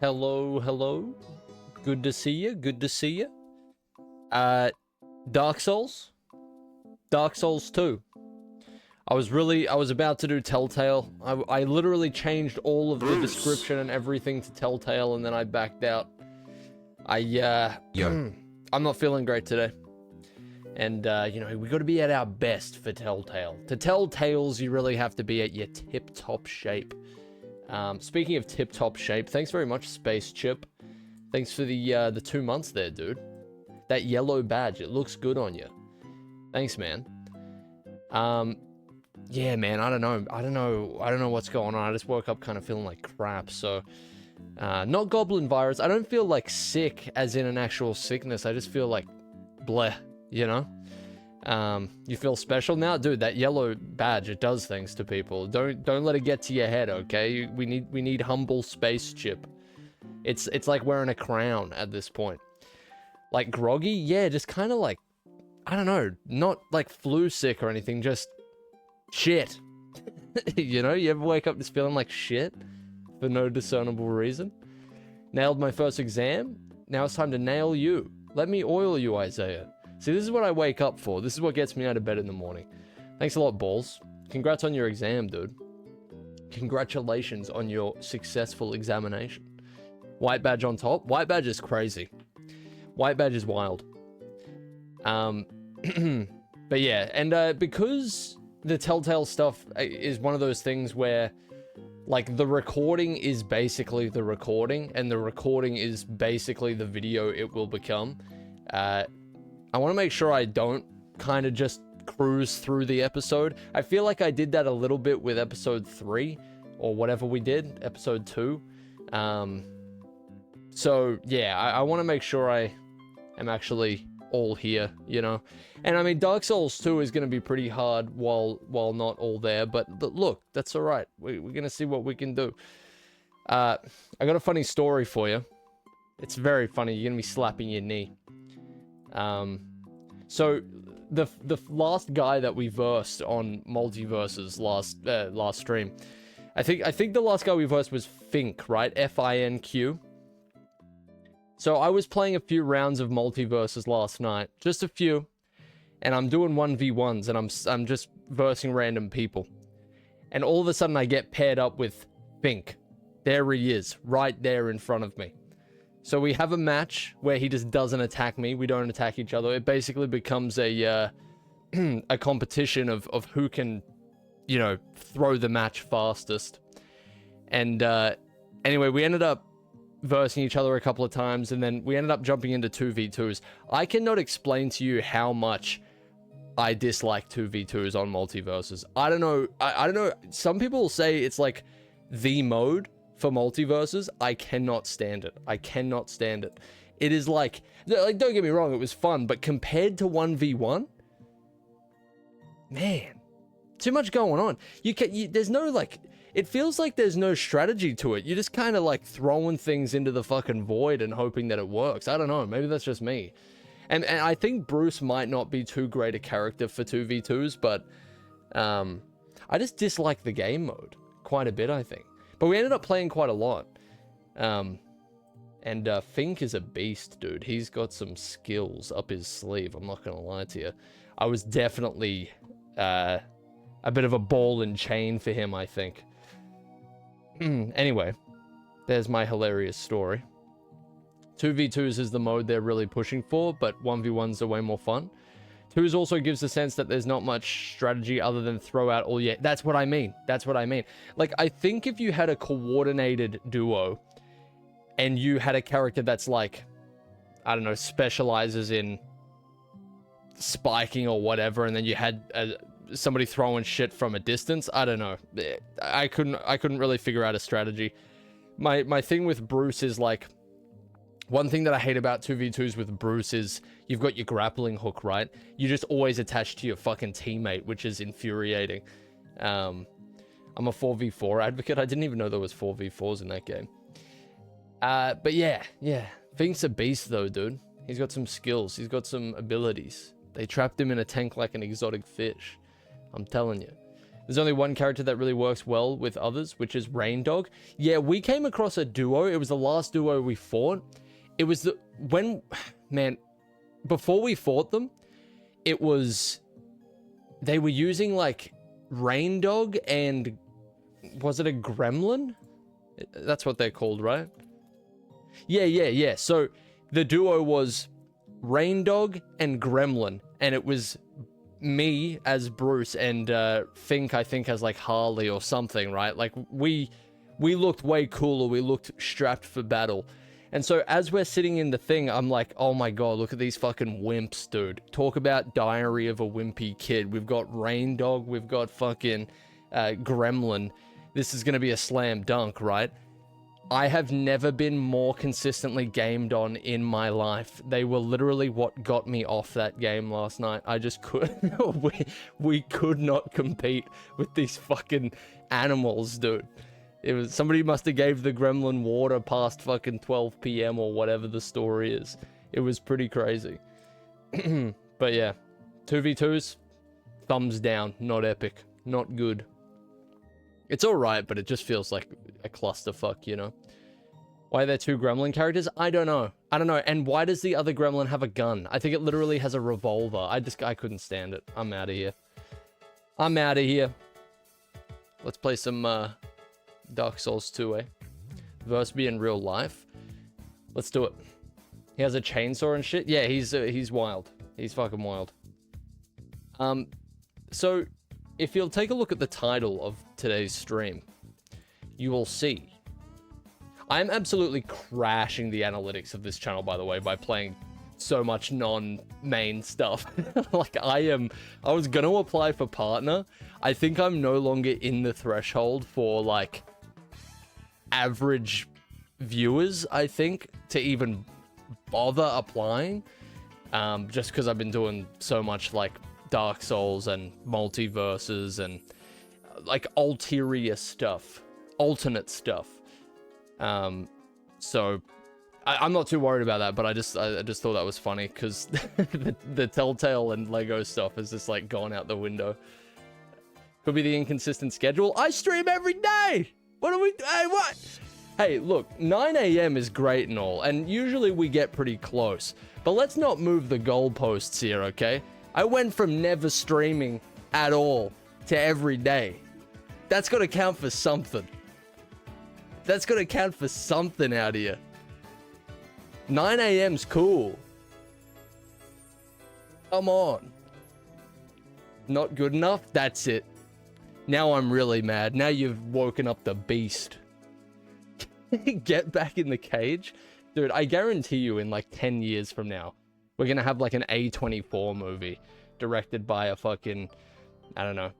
Hello, hello. Good to see you. Good to see you. Dark Souls. Dark Souls 2. I was about to do Telltale. I literally changed all of the description and everything to Telltale, and then I backed out. I'm not feeling great today. And, you know, we got to be at our best for Telltale. To tell tales, you really have to be at your tip-top shape. Speaking of tip-top shape, thanks very much, Space Chip. Thanks for the 2 months there, dude. That yellow badge, it looks good on you. Thanks, man. Yeah, man, I don't know what's going on. I just woke up kind of feeling like crap, so... not goblin virus. I don't feel like sick, as in an actual sickness. I just feel like bleh, you know? You feel special now? Dude, that yellow badge, it does things to people. Don't let it get to your head, okay? We need humble Space Chip. It's like wearing a crown at this point. Like groggy? Yeah, just kind of like, I don't know, not like flu sick or anything, just shit. You know, you ever wake up just feeling like shit for no discernible reason? Nailed my first exam. Now it's time to nail you. Let me oil you, Eyezayar. See, this is what I wake up for. This is what gets me out of bed in the morning. Thanks a lot, Balls. Congrats on your exam, dude. Congratulations on your successful examination. White badge on top. White badge is crazy. White badge is wild. But yeah, and because the Telltale stuff is one of those things where, like, the recording is basically the recording, and the recording is basically the video it will become. I want to make sure I don't kind of just cruise through the episode. I feel like I did that a little bit with episode 3, or whatever we did, episode 2. So, yeah, I want to make sure I am actually all here, you know? And, I mean, Dark Souls 2 is going to be pretty hard while not all there, but look, that's alright. We're going to see what we can do. I got a funny story for you. It's very funny. You're going to be slapping your knee. So, the last guy that we versed on Multiverses last stream, I think the last guy we versed was Fink, right? F-I-N-Q. So I was playing a few rounds of Multiverses last night, just a few, and I'm doing 1v1s, and I'm just versing random people, and all of a sudden I get paired up with Fink. There he is, right there in front of me. So we have a match where he just doesn't attack me. We don't attack each other. It basically becomes a a competition of who can, you know, throw the match fastest. And anyway, we ended up versing each other a couple of times, and then we ended up jumping into 2v2s. I cannot explain to you how much I dislike 2v2s on Multiverses. I don't know. I don't know. Some people say it's like the mode for Multiverses. I cannot stand it. I cannot stand it. It is like, don't get me wrong, it was fun, but compared to 1v1, man, too much going on. There's no, like, it feels like there's no strategy to it. You're just kind of like throwing things into the fucking void and hoping that it works. I don't know. Maybe that's just me. And I think Bruce might not be too great a character for 2v2s, but I just dislike the game mode quite a bit, I think. But we ended up playing quite a lot. And Fink is a beast, dude. He's got some skills up his sleeve. I'm not going to lie to you. I was definitely a bit of a ball and chain for him, I think. Anyway, there's my hilarious story. 2v2s is the mode they're really pushing for, but 1v1s are way more fun. 2s also gives the sense that there's not much strategy other than throw out all your... That's what I mean. That's what I mean. Like, I think if you had a coordinated duo and you had a character that's like, I don't know, specializes in spiking or whatever, and then you had somebody throwing shit from a distance, I don't know. I couldn't really figure out a strategy. My thing with Bruce is like, one thing that I hate about 2v2s with Bruce is you've got your grappling hook, right? You're just always attached to your fucking teammate, which is infuriating. I'm a 4v4 advocate. I didn't even know there was 4v4s in that game. But yeah. Fink's a beast though, dude. He's got some skills. He's got some abilities. They trapped him in a tank like an exotic fish. I'm telling you. There's only one character that really works well with others, which is Rain Dog. Yeah, we came across a duo. It was the last duo we fought. It was before we fought them, it was, they were using like Rain Dog and, was it a Gremlin? That's what they're called, right? Yeah. So the duo was Rain Dog and Gremlin, and it was me as Bruce and Fink, I think, as like Harley or something, right? Like we looked way cooler. We looked strapped for battle. And so as we're sitting in the thing, I'm like, oh my god, look at these fucking wimps, dude. Talk about Diary of a Wimpy Kid. We've got Rain Dog, we've got fucking Gremlin. This is going to be a slam dunk, right? I have never been more consistently gamed on in my life. They were literally what got me off that game last night. I just couldn't, we could not compete with these fucking animals, dude. It was, somebody must have gave the gremlin water past fucking 12 p.m. or whatever the story is. It was pretty crazy. But yeah, 2v2s, thumbs down, not epic, not good. It's alright, but it just feels like a clusterfuck, you know? Why are there two gremlin characters? I don't know. And why does the other gremlin have a gun? I think it literally has a revolver. I couldn't stand it. I'm out of here. Let's play some, Dark Souls 2, eh? Verse me in real life. Let's do it. He has a chainsaw and shit. Yeah, he's wild. He's fucking wild. So if you'll take a look at the title of today's stream, you will see I'm absolutely crashing the analytics of this channel, by the way, by playing so much non-main stuff. Like I was gonna apply for partner. I think I'm no longer in the threshold for like average viewers, I think, to even bother applying, just because I've been doing so much like Dark Souls and multiverses and like ulterior stuff, alternate stuff. So I'm not too worried about that, but I just thought that was funny because the Telltale and Lego stuff is just like gone out the window. Could be the inconsistent schedule. I stream every day. What are we? Hey, what? Hey, look, 9 a.m. is great and all, and usually we get pretty close. But let's not move the goalposts here, okay? I went from never streaming at all to every day. That's got to count for something. That's got to count for something out here. 9 a.m.'s cool. Come on. Not good enough? That's it. Now I'm really mad. Now you've woken up the beast. Get back in the cage? Dude, I guarantee you in like 10 years from now, we're gonna have like an A24 movie directed by a fucking, I don't know,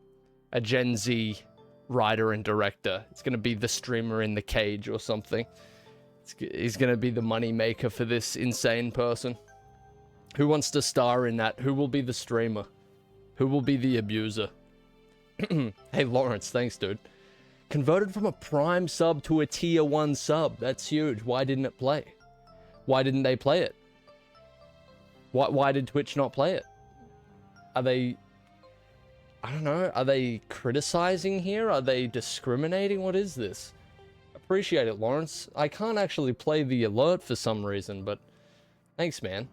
a Gen Z writer and director. It's gonna be The Streamer in the Cage or something. He's gonna be the money maker for this insane person. Who wants to star in that? Who will be the streamer? Who will be the abuser? Hey Lawrence, thanks dude. Converted from a Prime sub to a tier 1 sub. That's huge. Why didn't it play? Why didn't they play it? Why did Twitch not play it? Are they... I don't know. Are they criticizing here? Are they discriminating? What is this? Appreciate it, Lawrence. I can't actually play the alert for some reason, but... Thanks, man.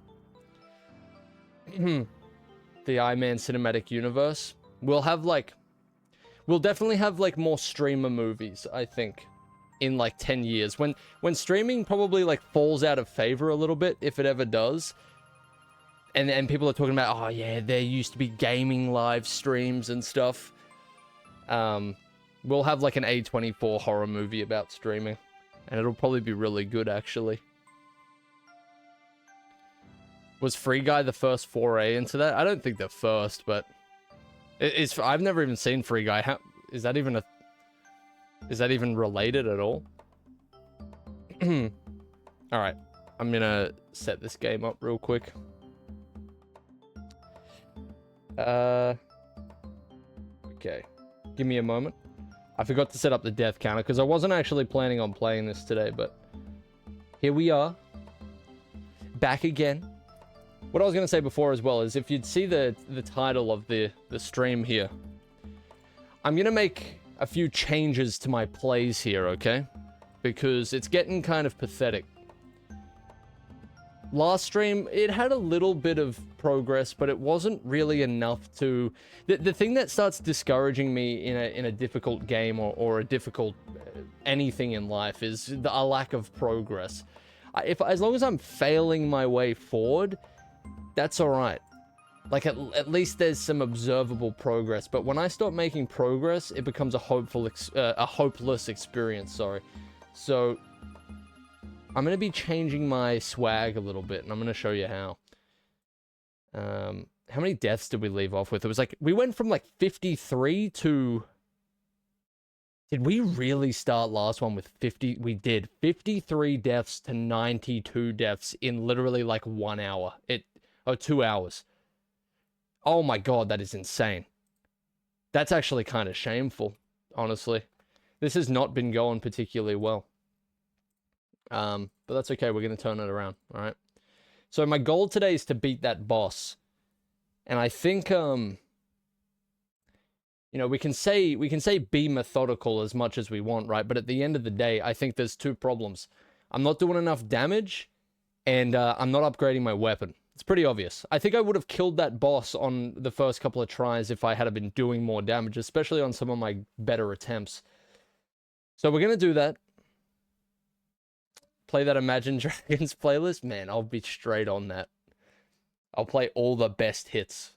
The Iron Man Cinematic Universe. We'll have, like... We'll definitely have, like, more streamer movies, I think, in, like, 10 years. When streaming probably, like, falls out of favor a little bit, if it ever does. And people are talking about, oh, yeah, there used to be gaming live streams and stuff. We'll have, like, an A24 horror movie about streaming. And it'll probably be really good, actually. Was Free Guy the first foray into that? I don't think the first, but... I've never even seen Free Guy. Is that even related at all? Alright. I'm gonna set this game up real quick. Okay. Give me a moment. I forgot to set up the death counter, because I wasn't actually planning on playing this today, but... Here we are. Back again. What I was going to say before as well is if you'd see the title of the stream here, I'm going to make a few changes to my plays here, okay? Because it's getting kind of pathetic. Last stream, it had a little bit of progress, but it wasn't really enough to... The thing that starts discouraging me in a difficult game or a difficult anything in life is a lack of progress. As long as I'm failing my way forward... That's alright. Like, at least there's some observable progress. But when I start making progress, it becomes a hopeless experience, sorry. So, I'm going to be changing my swag a little bit, and I'm going to show you how. How many deaths did we leave off with? It was like, we went from like 53 to... Did we really start last one with 50? We did. 53 deaths to 92 deaths in literally like 1 hour. Oh, 2 hours. Oh my god, that is insane. That's actually kind of shameful, honestly. This has not been going particularly well. But that's okay, we're going to turn it around, alright? So my goal today is to beat that boss. And I think, you know, we can say be methodical as much as we want, right? But at the end of the day, I think there's two problems. I'm not doing enough damage, and I'm not upgrading my weapon. It's pretty obvious. I think I would have killed that boss on the first couple of tries if I had been doing more damage, especially on some of my better attempts. So we're going to do that. Play that Imagine Dragons playlist. Man, I'll be straight on that. I'll play all the best hits.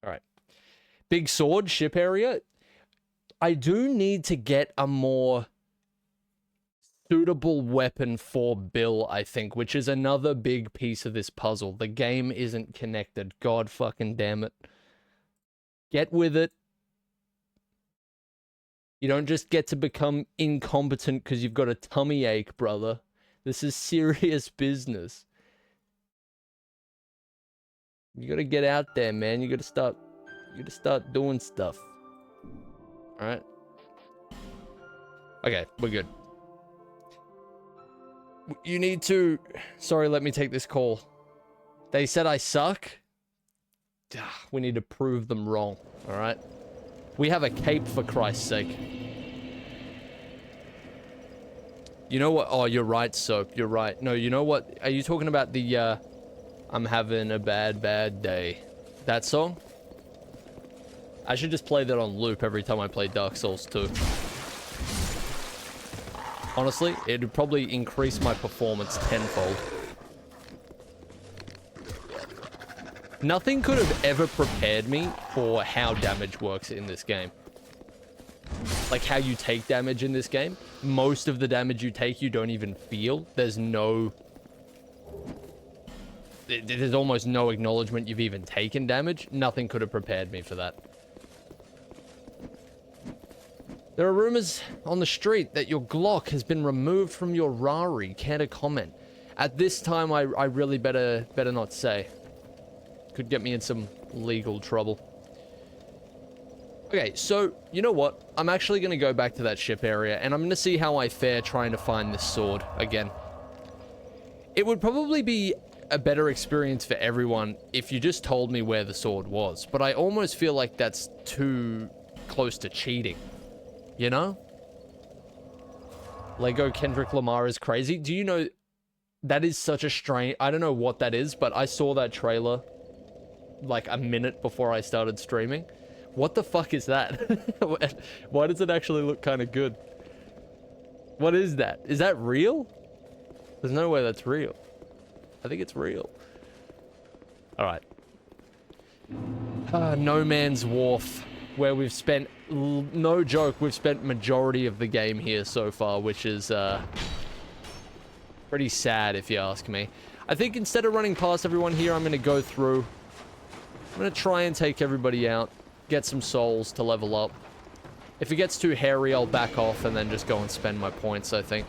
Alright. Big sword, ship area. I do need to get a more... suitable weapon for Bill, I think, which is another big piece of this puzzle. The game isn't connected. God fucking damn it. Get with it. You don't just get to become incompetent because you've got a tummy ache, brother. This is serious business. You gotta get out there, man. You gotta start doing stuff. Alright? Okay, we're good. You need to... Sorry, let me take this call. They said I suck. We need to prove them wrong, alright? We have a cape, for Christ's sake. You know what? Oh, you're right, Soap. You're right. No, you know what? Are you talking about the, I'm having a bad, bad day? That song? I should just play that on loop every time I play Dark Souls 2. Honestly, it would probably increase my performance tenfold. Nothing could have ever prepared me for how damage works in this game. Like how you take damage in this game. Most of the damage you take, you don't even feel. There's almost no acknowledgement you've even taken damage. Nothing could have prepared me for that. There are rumors on the street that your Glock has been removed from your Rari. Care to comment? At this time, I really better not say. Could get me in some legal trouble. Okay, so, you know what? I'm actually going to go back to that ship area, and I'm going to see how I fare trying to find this sword again. It would probably be a better experience for everyone if you just told me where the sword was, but I almost feel like that's too close to cheating. You know? Lego Kendrick Lamar is crazy. Do you know... That is such a strange... I don't know what that is, but I saw that trailer like a minute before I started streaming. What the fuck is that? Why does it actually look kind of good? What is that? Is that real? There's no way that's real. I think it's real. Alright. No Man's Wharf, where we've spent, no joke, we've spent majority of the game here so far, which is pretty sad if you ask me. I think instead of running past everyone here, I'm going to go through. I'm going to try and take everybody out, get some souls to level up. If it gets too hairy, I'll back off and then just go and spend my points, I think.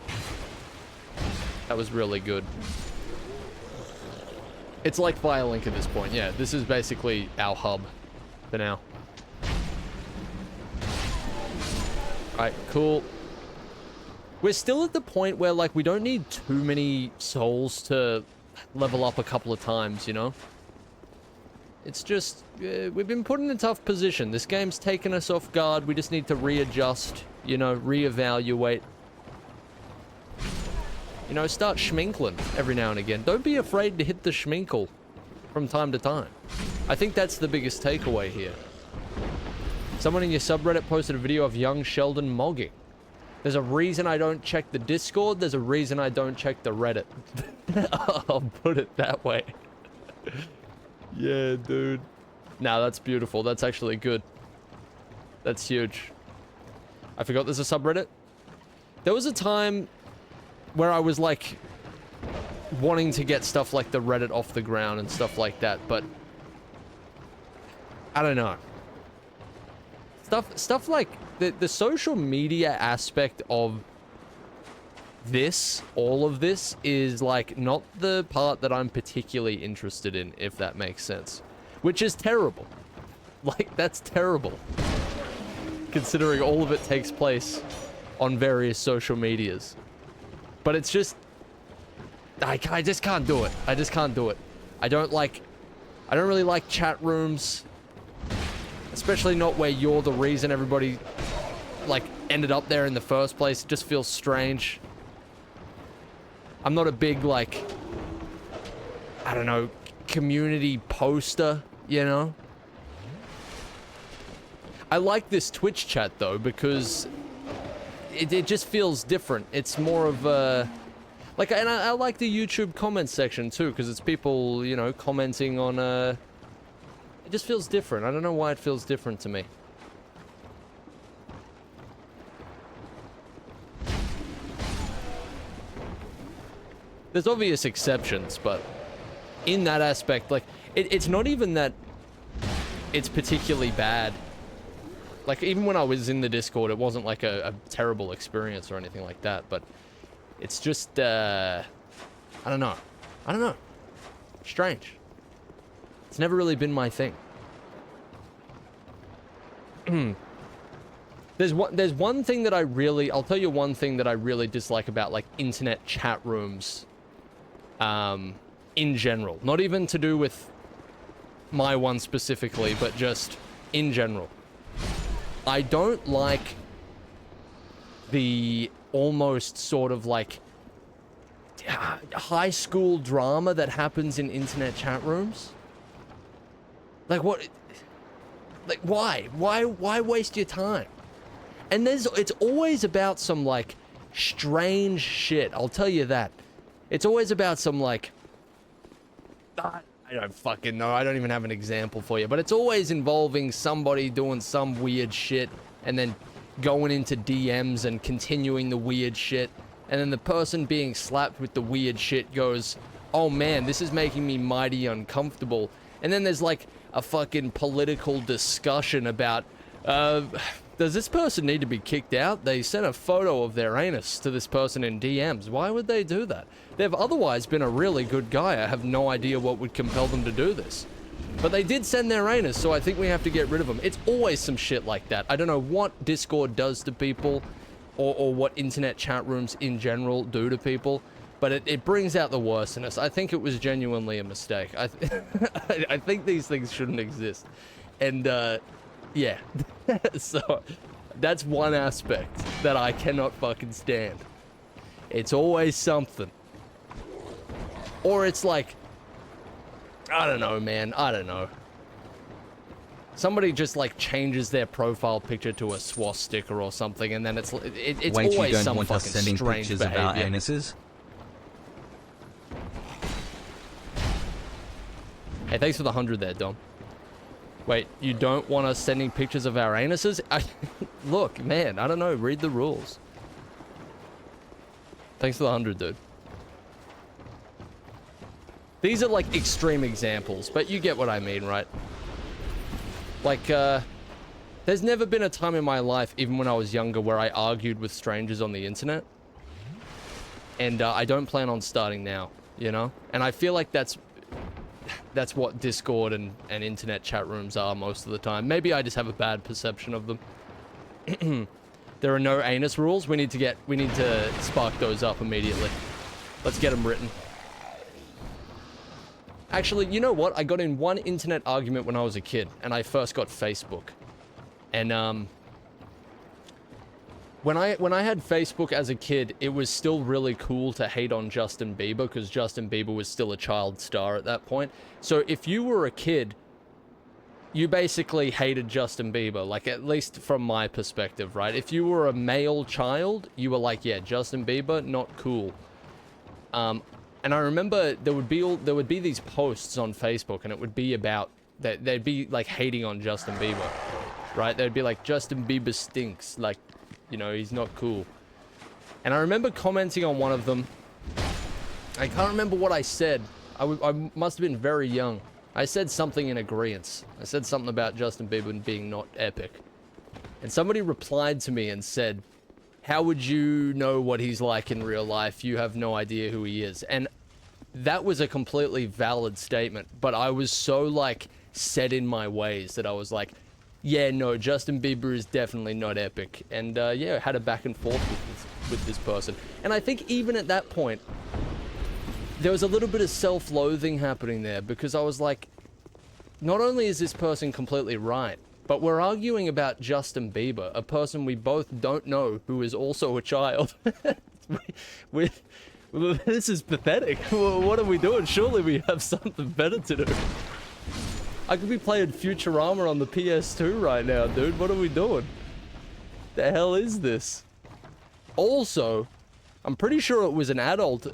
That was really good. It's like Firelink at this point, yeah. This is basically our hub for now. Alright, cool. We're still at the point where, like, we don't need too many souls to level up a couple of times, you know? It's just, we've been put in a tough position. This game's taken us off guard. We just need to readjust, you know, reevaluate. You know, start schminkling every now and again. Don't be afraid to hit the schminkle from time to time. I think that's the biggest takeaway here. Someone in your subreddit posted a video of young Sheldon mogging. There's a reason I don't check the Discord. There's a reason I don't check the Reddit. I'll put it that way. Yeah, dude. Nah, that's beautiful. That's actually good. That's huge. I forgot there's a subreddit. There was a time where I was, like, wanting to get stuff like the Reddit off the ground and stuff like that, but I don't know. Stuff like the social media aspect of this, all of this, is, like, not the part that I'm particularly interested in, if that makes sense. Which is terrible. Like, that's terrible. Considering all of it takes place on various social medias. But it's just... I just can't do it. I just can't do it. I don't really like chat rooms. Especially not where you're the reason everybody, like, ended up there in the first place. It just feels strange. I'm not a big, like, I don't know, community poster, you know? I like this Twitch chat, though, because it just feels different. It's more of a... Like, and I like the YouTube comment section, too, because it's people, you know, commenting on, It just feels different. I don't know why it feels different to me. There's obvious exceptions, but in that aspect, like, it's not even that it's particularly bad. Like, even when I was in the Discord, it wasn't like a terrible experience or anything like that, but it's just, I don't know. I don't know. Strange. It's never really been my thing. There's one thing that I'll tell you one thing that I really dislike about, like, internet chat rooms, in general. Not even to do with my one specifically, but just in general. I don't like the almost sort of, like, high school drama that happens in internet chat rooms. Like, what? Like, why? Why waste your time? And it's always about some, like, strange shit. I'll tell you that. It's always about some, like, I don't fucking know. I don't even have an example for you. But it's always involving somebody doing some weird shit and then going into DMs and continuing the weird shit. And then the person being slapped with the weird shit goes, oh man, this is making me mighty uncomfortable. And then there's, like, a fucking political discussion about, does this person need to be kicked out? They sent a photo of their anus to this person in DMs. Why would they do that? They've otherwise been a really good guy. I have no idea what would compel them to do this. But they did send their anus, so I think we have to get rid of them. It's always some shit like that. I don't know what Discord does to people, or what internet chat rooms in general do to people, but it brings out the worst in us. I think it was genuinely a mistake. I think these things shouldn't exist. And, yeah. So, that's one aspect that I cannot fucking stand. It's always something. Or it's like, I don't know, man. I don't know. Somebody just like changes their profile picture to a swastika or something, and then it's Wait, always you don't some want us fucking sending strange pictures behavior. of our anuses? Hey, thanks for the 100 there, Dom. Wait, you don't want us sending pictures of our anuses? Look, man, I don't know. Read the rules. Thanks for the 100, dude. These are like extreme examples, but you get what I mean, right? Like, there's never been a time in my life, even when I was younger, where I argued with strangers on the internet. And I don't plan on starting now, you know? And I feel like that's what Discord and internet chat rooms are most of the time. Maybe I just have a bad perception of them. There are no anus rules. We need to spark those up immediately. Let's get them written. Actually, you know what? I got in one internet argument when I was a kid, and I first got Facebook. And when I had Facebook as a kid, it was still really cool to hate on Justin Bieber, because Justin Bieber was still a child star at that point. So if you were a kid, you basically hated Justin Bieber, like, at least from my perspective, right? If you were a male child, you were like, yeah, Justin Bieber, not cool. And I remember there would be these posts on Facebook, and it would be about that they'd be like hating on Justin Bieber, right? They'd be like, Justin Bieber stinks, like, you know, he's not cool. And I remember commenting on one of them. I can't remember what I said. I must have been very young. I said something in agreeance. I said something about Justin Bieber being not epic. And somebody replied to me and said, how would you know what he's like in real life? You have no idea who he is. And that was a completely valid statement, but I was so, like, set in my ways that I was like, yeah, no, Justin Bieber is definitely not epic. And, yeah, I had a back and forth with this person. And I think even at that point, there was a little bit of self-loathing happening there, because I was like, not only is this person completely right, but we're arguing about Justin Bieber, a person we both don't know who is also a child. This is pathetic. What are we doing? Surely we have something better to do. I could be playing Futurama on the PS2 right now, dude. What are we doing? The hell is this? Also, I'm pretty sure it was an adult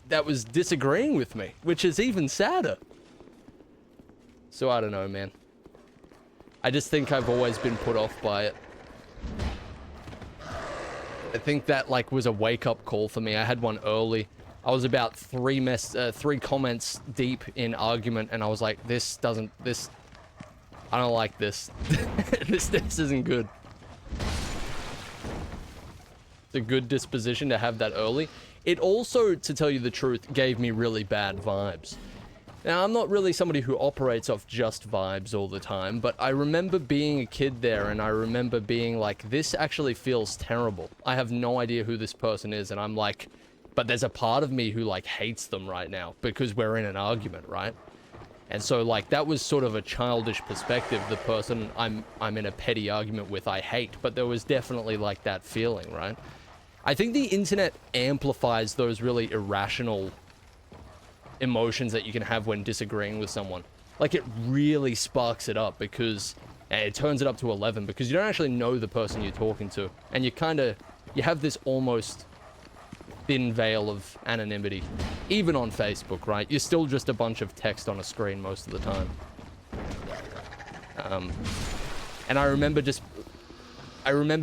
that was disagreeing with me, which is even sadder. So I don't know, man. I just think I've always been put off by it. I think that, like, was a wake-up call for me. I had one early. I was about three comments deep in argument, and I was like, I don't like this. this isn't good. It's a good disposition to have that early. It also, to tell you the truth, gave me really bad vibes. Now, I'm not really somebody who operates off just vibes all the time, but I remember being a kid there, and I remember being like, this actually feels terrible. I have no idea who this person is, and I'm like, but there's a part of me who, like, hates them right now, because we're in an argument, right? And so, like, that was sort of a childish perspective. The person I'm in a petty argument with, I hate, but there was definitely, like, that feeling, right? I think the internet amplifies those really irrational emotions that you can have when disagreeing with someone. Like, it really sparks it up, because it turns it up to 11, because you don't actually know the person you're talking to, and you have this almost thin veil of anonymity, even on Facebook, right? You're still just a bunch of text on a screen most of the time. And I remember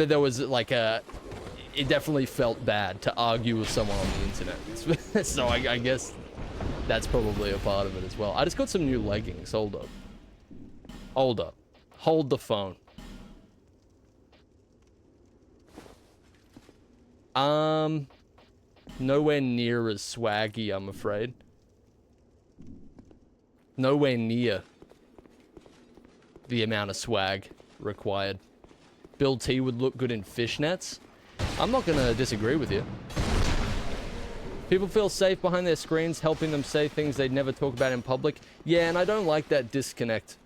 there was like it definitely felt bad to argue with someone on the internet. So I guess that's probably a part of it as well. I just got some new leggings. Hold up. Hold the phone. Nowhere near as swaggy, I'm afraid. Nowhere near the amount of swag required. Bill T would look good in fishnets. I'm not gonna disagree with you. People feel safe behind their screens, helping them say things they'd never talk about in public. Yeah, and I don't like that disconnect.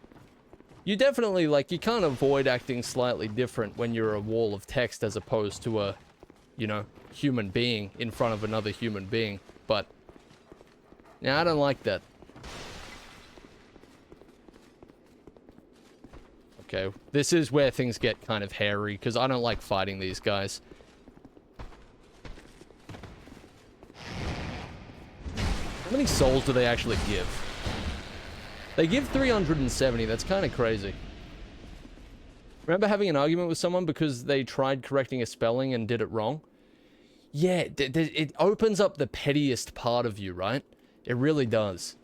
You definitely, like, you can't avoid acting slightly different when you're a wall of text as opposed to a, you know, human being in front of another human being. But, yeah, I don't like that. Okay, this is where things get kind of hairy, because I don't like fighting these guys. How many souls do they actually give? They give 370, that's kind of crazy. Remember having an argument with someone because they tried correcting a spelling and did it wrong? Yeah, it opens up the pettiest part of you, right? It really does.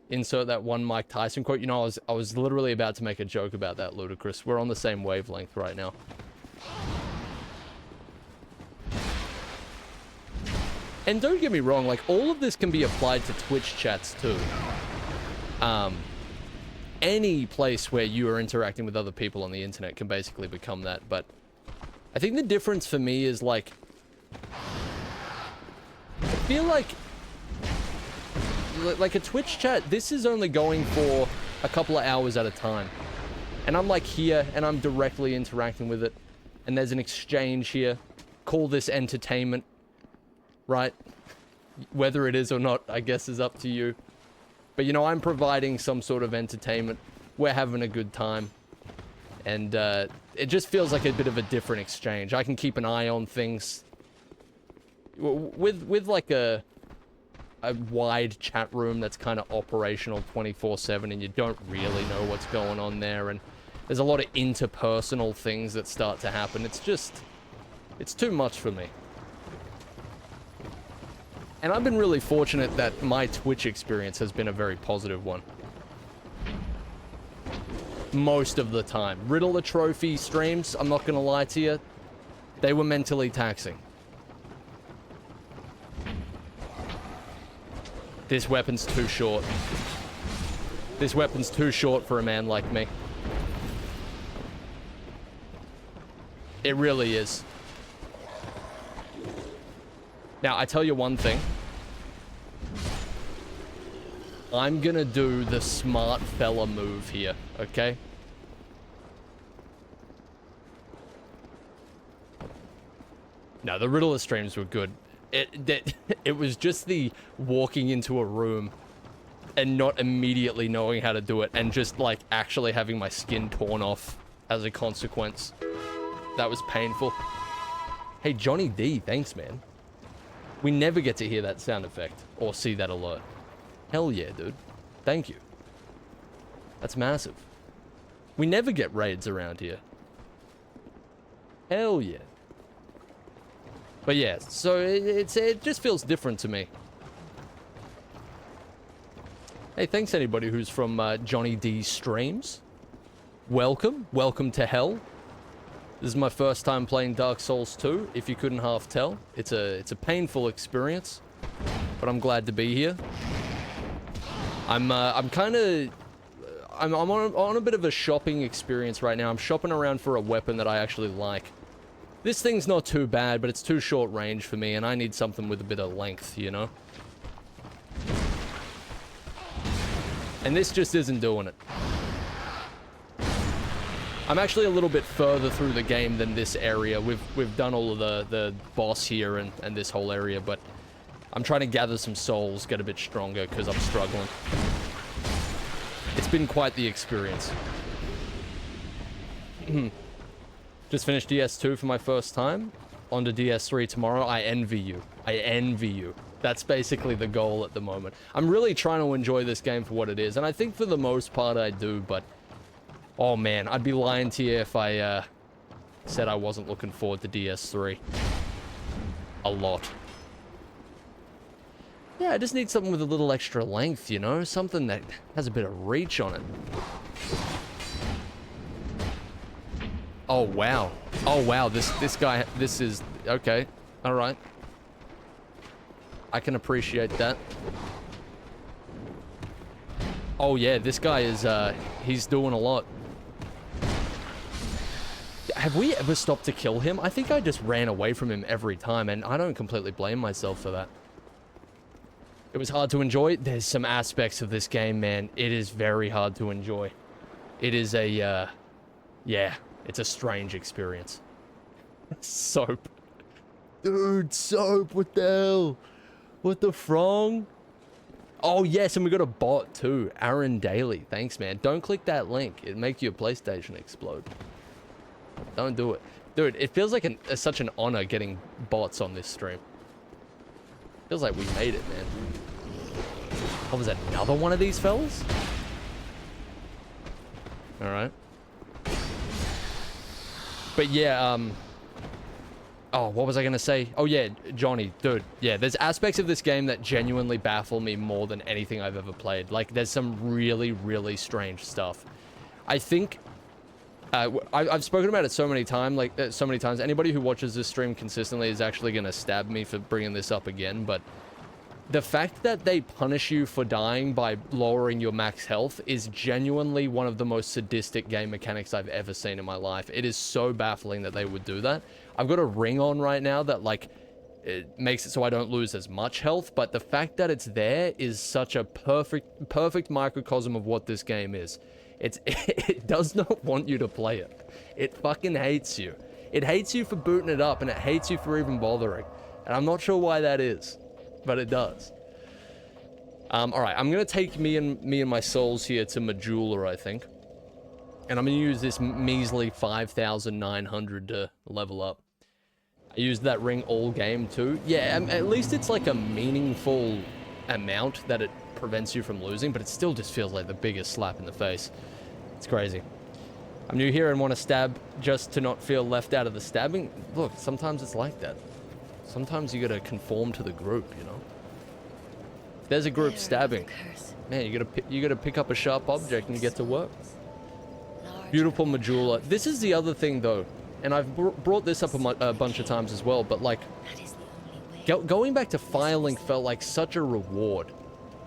Insert that one Mike Tyson quote. You know, I was literally about to make a joke about that, Ludicrous. We're on the same wavelength right now. And don't get me wrong, like, all of this can be applied to Twitch chats, too. Any place where you are interacting with other people on the internet can basically become that, but I think the difference for me is, like, I feel like a Twitch chat, this is only going for a couple of hours at a time. And I'm, like, here, and I'm directly interacting with it, and there's an exchange here. Call this entertainment. Right? Whether it is or not, I guess, is up to you. But, you know, I'm providing some sort of entertainment. We're having a good time. And, it just feels like a bit of a different exchange. I can keep an eye on things. With like, a wide chat room that's kind of operational 24/7, and you don't really know what's going on there. And there's a lot of interpersonal things that start to happen. It's just... it's too much for me. And I've been really fortunate that my Twitch experience has been a very positive one. Most of the time. Riddler Trophy streams, I'm not gonna lie to you, they were mentally taxing. This weapon's too short. This weapon's too short for a man like me. It really is. Now, I tell you one thing. I'm gonna do the smart fella move here, okay? No, the Riddler streams were good. It was just the walking into a room and not immediately knowing how to do it and just, like, actually having my skin torn off as a consequence. That was painful. Hey, Johnny D, thanks, man. We never get to hear that sound effect or see that alert. Hell yeah, dude. Thank you. That's massive. We never get raids around here. Hell yeah. But yeah, so it just feels different to me. Hey, thanks anybody who's from Johnny D streams. Welcome. Welcome to hell. This is my first time playing Dark Souls 2, if you couldn't half tell. It's a painful experience, but I'm glad to be here. I'm on a bit of a shopping experience right now. I'm shopping around for a weapon that I actually like. This thing's not too bad, but it's too short range for me, and I need something with a bit of length, you know? And this just isn't doing it. I'm actually a little bit further through the game than this area. We've done all of the boss here and this whole area, but I'm trying to gather some souls, get a bit stronger, because I'm struggling. It's been quite the experience. Just finished DS2 for my first time. On to DS3 tomorrow. I envy you. I envy you. That's basically the goal at the moment. I'm really trying to enjoy this game for what it is, and I think for the most part I do, but... oh man, I'd be lying to you if I said I wasn't looking forward to DS3. A lot. Yeah, I just need something with a little extra length, you know? Something that has a bit of reach on it. Oh, wow. Oh, wow, this guy, this is... okay, alright. I can appreciate that. Oh, yeah, this guy is, he's doing a lot. Have we ever stopped to kill him? I think I just ran away from him every time, and I don't completely blame myself for that. It was hard to enjoy. There's some aspects of this game, man. It is very hard to enjoy. It is a, yeah, it's a strange experience. Soap. Dude, Soap, what the hell? What the frong? Oh, yes, and we got a bot too. Aaron Daly. Thanks, man. Don't click that link. It'll make your PlayStation explode. Don't do it. Dude, it feels like such an honor getting bots on this stream. Feels like we made it, man. Oh, was that another one of these fellas? Alright. But yeah, oh, what was I gonna say? Oh yeah, Johnny, dude. Yeah, there's aspects of this game that genuinely baffle me more than anything I've ever played. Like, there's some really, really strange stuff. I think... I've spoken about it so many times. Anybody who watches this stream consistently is actually gonna stab me for bringing this up again, but... the fact that they punish you for dying by lowering your max health is genuinely one of the most sadistic game mechanics I've ever seen in my life. It is so baffling that they would do that. I've got a ring on right now that, like, it makes it so I don't lose as much health, but the fact that it's there is such a perfect microcosm of what this game is. It does not want you to play it. It fucking hates you. It hates you for booting it up, and it hates you for even bothering. And I'm not sure why that is. But it does. Alright, I'm gonna take me and my souls here to Majula, I think. And I'm gonna use this measly 5,900 to level up. I used that ring all game too. Yeah, at least it's like a meaningful amount that it prevents you from losing, but it still just feels like the biggest slap in the face. It's crazy. I'm new here and want to stab just to not feel left out of the stabbing. Look, sometimes it's like that. Sometimes you gotta conform to the group, you know? If there's a group stabbing, man, you gotta pick up a sharp object and get to work. Beautiful Majula. This is the other thing, though, and I've brought this up a bunch of times as well, but, like, going back to filing felt like such a reward.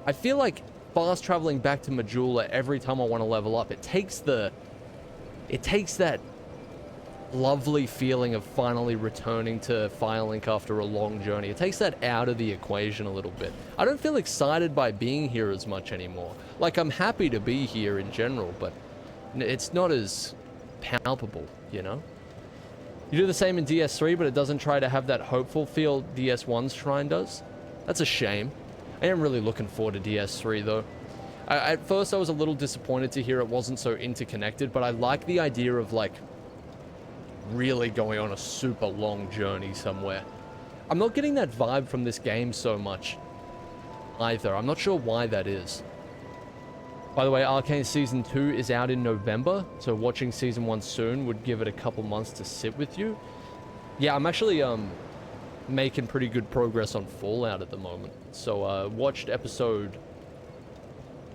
I feel like fast traveling back to Majula every time I want to level up, it takes that lovely feeling of finally returning to Firelink after a long journey. It takes that out of the equation a little bit. I don't feel excited by being here as much anymore. Like, I'm happy to be here in general, but it's not as palpable, you know? You do the same in DS3, but it doesn't try to have that hopeful feel DS1's Shrine does. That's a shame. I am really looking forward to DS3, though. At first, I was a little disappointed to hear it wasn't so interconnected, but I like the idea of, like, really going on a super long journey somewhere. I'm not getting that vibe from this game so much either. I'm not sure why that is. By the way, Arcane Season 2 is out in November, so watching Season 1 soon would give it a couple months to sit with you. Yeah, I'm actually making pretty good progress on Fallout at the moment. So watched episode,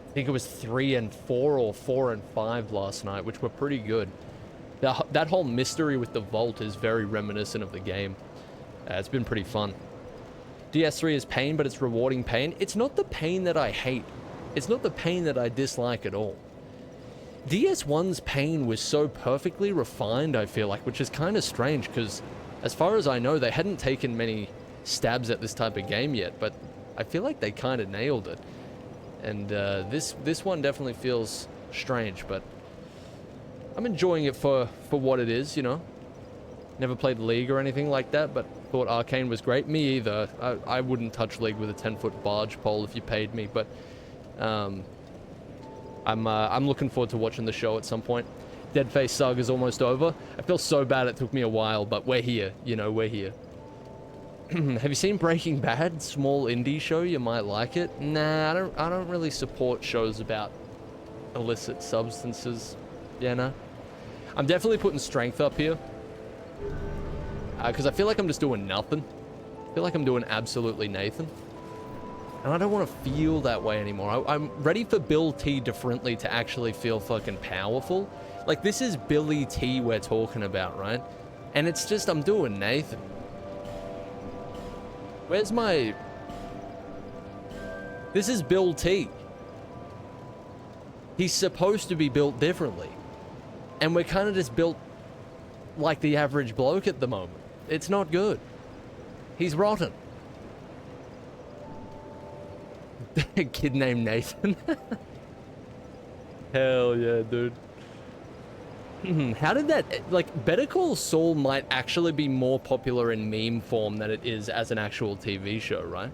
I think it was 3 and 4 or 4 and 5 last night, which were pretty good. That whole mystery with the vault is very reminiscent of the game. It's been pretty fun. DS3 is pain, but it's rewarding pain. It's not the pain that I hate. It's not the pain that I dislike at all. DS1's pain was so perfectly refined, I feel like, which is kind of strange, because as far as I know, they hadn't taken many stabs at this type of game yet, but I feel like they kind of nailed it. And this one definitely feels strange, but I'm enjoying it for what it is, you know. Never played League or anything like that, but thought Arcane was great. Me either. I wouldn't touch League with a 10-foot barge pole if you paid me, but I'm looking forward to watching the show at some point. Deadface Saga is almost over. I feel so bad it took me a while, but we're here. You know, we're here. Have you seen Breaking Bad? Small indie show, you might like it. Nah, I don't really support shows about illicit substances. Yeah, no. I'm definitely putting strength up here. Because I feel like I'm just doing nothing. I feel like I'm doing absolutely Nathan. And I don't want to feel that way anymore. I'm ready for Bill T. DaFrintli to actually feel fucking powerful. Like, this is Billy T we're talking about, right? And it's just, I'm doing Nathan. Where's my... This is Bill T. He's supposed to be built differently. And we're kind of just built like the average bloke at the moment. It's not good. He's rotten. A kid named Nathan. Hell yeah, dude. How did that... Like, Better Call Saul might actually be more popular in meme form than it is as an actual TV show, right?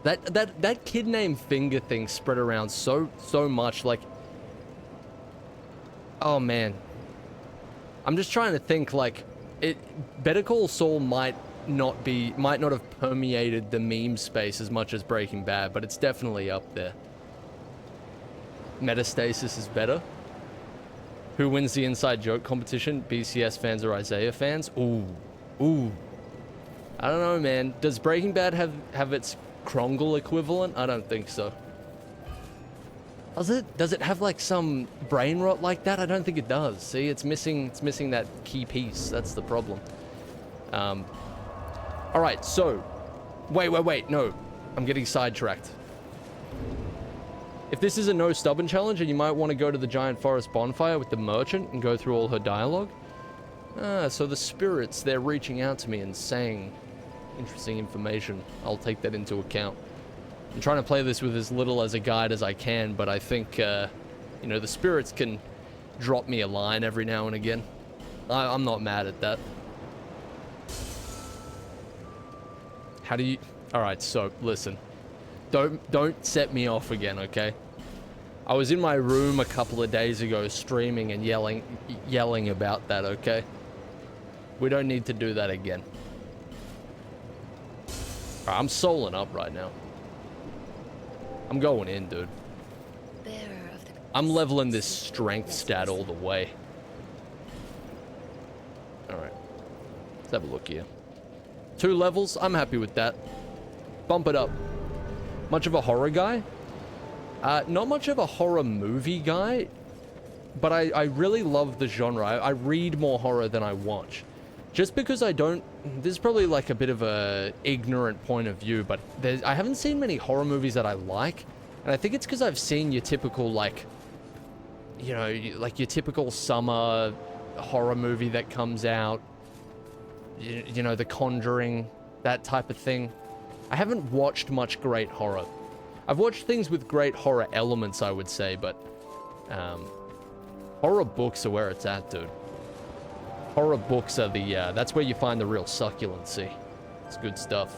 That kid named Finger thing spread around so much, like, oh man. I'm just trying to think, like, Better Call Saul might not have permeated the meme space as much as Breaking Bad, but it's definitely up there. Metastasis is better. Who wins the inside joke competition? BCS fans or Eyezayar fans? Ooh. I don't know, man. Does Breaking Bad have its Krongle equivalent? I don't think so. Does it? Does it have like some brain rot like that? I don't think it does. See, it's missing that key piece. That's the problem. All right, so wait, no. I'm getting sidetracked. If this is a no stubborn challenge, and you might want to go to the giant forest bonfire with the merchant and go through all her dialogue. So the spirits, they're reaching out to me and saying interesting information. I'll take that into account. I'm trying to play this with as little as a guide as I can, but I think, you know, the spirits can drop me a line every now and again. I'm not mad at that. How do you... Alright, so, listen. Don't set me off again, okay? I was in my room a couple of days ago streaming and yelling about that, okay? We don't need to do that again. Alright, I'm souling up right now. I'm going in, dude. I'm leveling this strength stat all the way. Alright. Let's have a look here. 2 levels, I'm happy with that. Bump it up. Much of a horror guy? Not much of a horror movie guy, but I really love the genre. I read more horror than I watch. Just because I don't... This is probably like a bit of a ignorant point of view, but I haven't seen many horror movies that I like. And I think it's because I've seen your typical, like... You know, like your typical summer horror movie that comes out. You know, The Conjuring, that type of thing. I haven't watched much great horror. I've watched things with great horror elements, I would say, but... horror books are where it's at, dude. Horror books are the, that's where you find the real succulency. It's good stuff.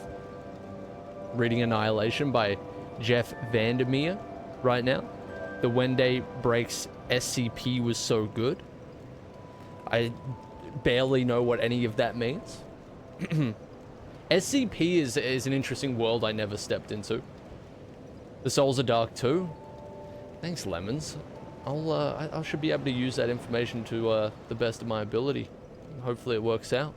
Reading Annihilation by Jeff Vandermeer right now. The Wendy Breaks SCP was so good. I barely know what any of that means. SCP is an interesting world I never stepped into. The Souls are Dark too. Thanks, Lemons. I should be able to use that information to the best of my ability. Hopefully it works out.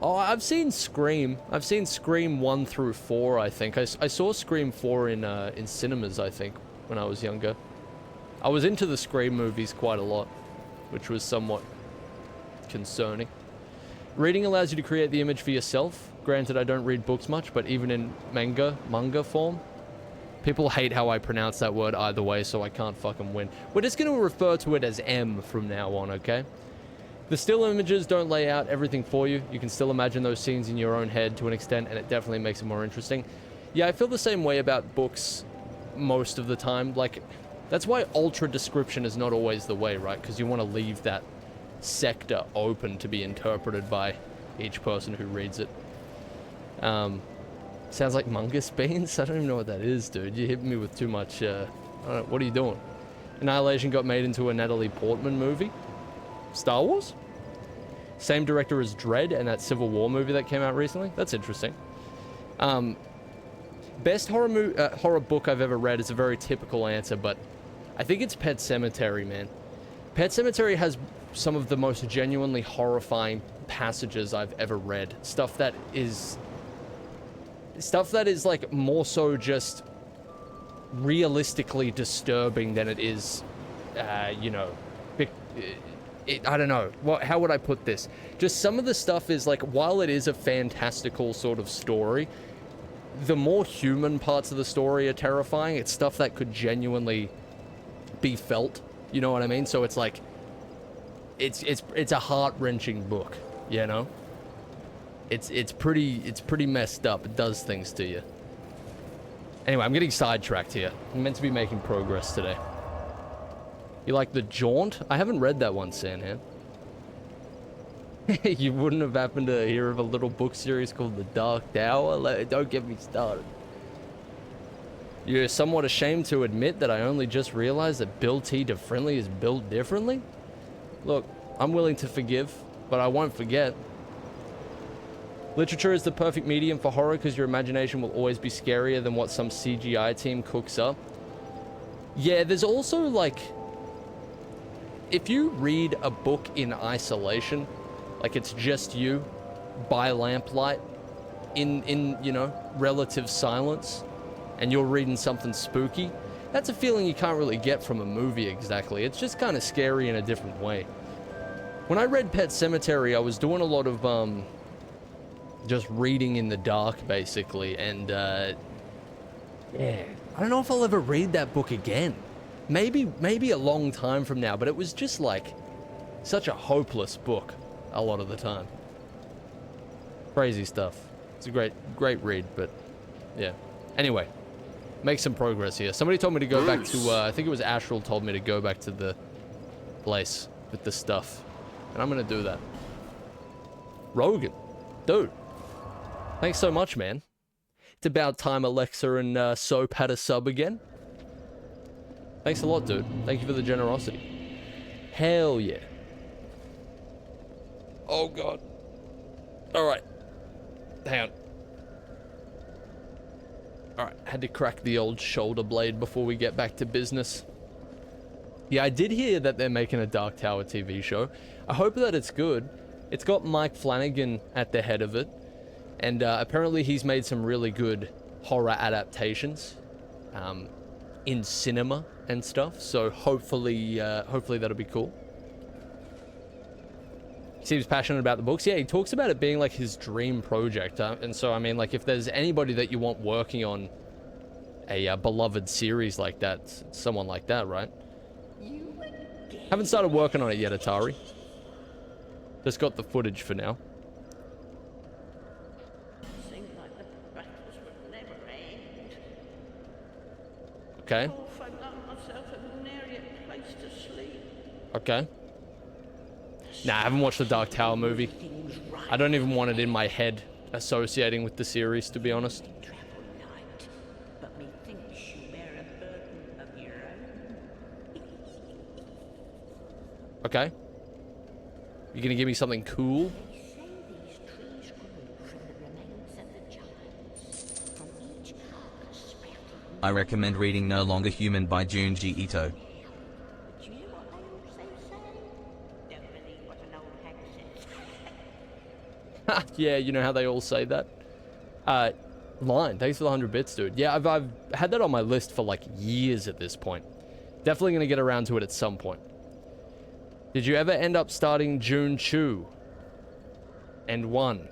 Oh, I've seen Scream. I've seen Scream 1 through 4, I think. I saw Scream 4 in cinemas, I think, when I was younger. I was into the Scream movies quite a lot, which was somewhat concerning. Reading allows you to create the image for yourself. Granted, I don't read books much, but even in manga form. People hate how I pronounce that word either way, so I can't fucking win. We're just going to refer to it as M from now on, okay? The still images don't lay out everything for you. You can still imagine those scenes in your own head to an extent, and it definitely makes it more interesting. Yeah, I feel the same way about books most of the time. Like, that's why ultra description is not always the way, right? Because you want to leave that sector open to be interpreted by each person who reads it. Sounds like Mungus Beans? I don't even know what that is, dude. You hit me with too much, I don't know, what are you doing? Annihilation got made into a Natalie Portman movie. Star Wars? Same director as Dredd and that Civil War movie that came out recently. That's interesting. Best horror book I've ever read is a very typical answer, but I think it's Pet Sematary, man. Pet Sematary has some of the most genuinely horrifying passages I've ever read. Stuff that is like more so just realistically disturbing than it is, you know, I don't know. How would I put this? Just some of the stuff is like, while it is a fantastical sort of story, the more human parts of the story are terrifying. It's stuff that could genuinely be felt. You know what I mean? So it's like, it's a heart-wrenching book, you know? It's pretty messed up. It does things to you. Anyway, I'm getting sidetracked here. I'm meant to be making progress today. You like The Jaunt? I haven't read that one, Sanhan. You wouldn't have happened to hear of a little book series called The Dark Tower? Don't get me started. You're somewhat ashamed to admit that I only just realized that Bill T. DaFrintli is built differently? Look, I'm willing to forgive, but I won't forget. Literature is the perfect medium for horror because your imagination will always be scarier than what some CGI team cooks up. Yeah, there's also, like... If you read a book in isolation, like it's just you, by lamplight, in you know, relative silence, and you're reading something spooky, that's a feeling you can't really get from a movie exactly. It's just kind of scary in a different way. When I read Pet Sematary, I was doing a lot of, just reading in the dark, basically, and, yeah, I don't know if I'll ever read that book again. Maybe a long time from now, but it was just, like, such a hopeless book a lot of the time. Crazy stuff. It's a great read, but, yeah. Anyway, make some progress here. Somebody told me to go back to, I think it was Astral told me to go back to the place with the stuff. And I'm gonna do that. Rogan. Dude. Thanks so much, man. It's about time Alexa and Soap had a sub again. Thanks a lot, dude. Thank you for the generosity. Hell yeah. Oh, God. Alright. Hang on. Alright, had to crack the old shoulder blade before we get back to business. Yeah, I did hear that they're making a Dark Tower TV show. I hope that it's good. It's got Mike Flanagan at the head of it. And apparently he's made some really good horror adaptations in cinema and stuff. So hopefully that'll be cool. He seems passionate about the books. Yeah, he talks about it being like his dream project. And so, I mean, like, if there's anybody that you want working on a beloved series like that, it's someone like that, right? Haven't started working on it yet, Atari. Just got the footage for now. Okay. Okay. Nah, I haven't watched the Dark Tower movie. I don't even want it in my head associating with the series, to be honest. Okay. You gonna give me something cool? I recommend reading No Longer Human by Junji Ito. Yeah, you know how they all say that? Line, thanks for the 100 bits, dude. Yeah, I've had that on my list for like years at this point. Definitely gonna get around to it at some point. Did you ever end up starting June Chu? And 1?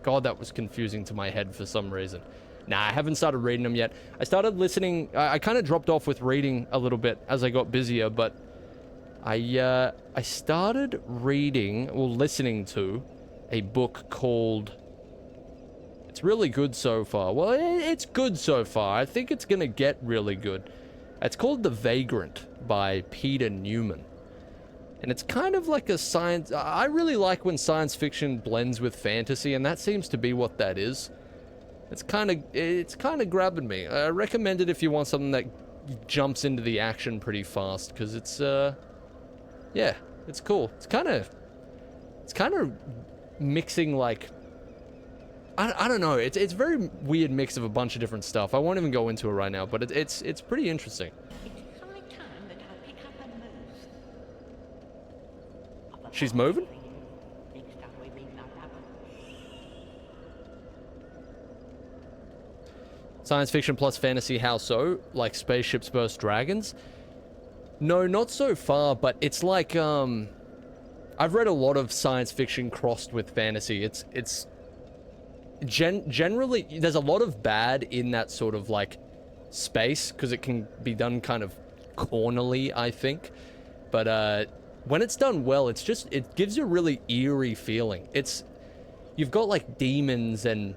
God, that was confusing to my head for some reason. Nah, I haven't started reading them yet. I started listening. I kind of dropped off with reading a little bit as I got busier, but I started reading, or listening to, a book called... It's really good so far. Well, it's good so far. I think it's gonna get really good. It's called The Vagrant by Peter Newman. And it's kind of like a science... I really like when science fiction blends with fantasy, and that seems to be what that is. It's kind of grabbing me. I recommend it if you want something that jumps into the action pretty fast, because it's, yeah, it's cool. It's kind of mixing, like, I don't know. It's a very weird mix of a bunch of different stuff. I won't even go into it right now, but it's pretty interesting. It's high time that I pick up and move. She's moving? Next time we meet that happen. Science fiction plus fantasy, how so? Like spaceships versus dragons? No, not so far, but it's like, I've read a lot of science fiction crossed with fantasy. It's generally, there's a lot of bad in that sort of, like, space, because it can be done kind of cornerly, I think. But, when it's done well, it's just, it gives you a really eerie feeling. You've got, like, demons and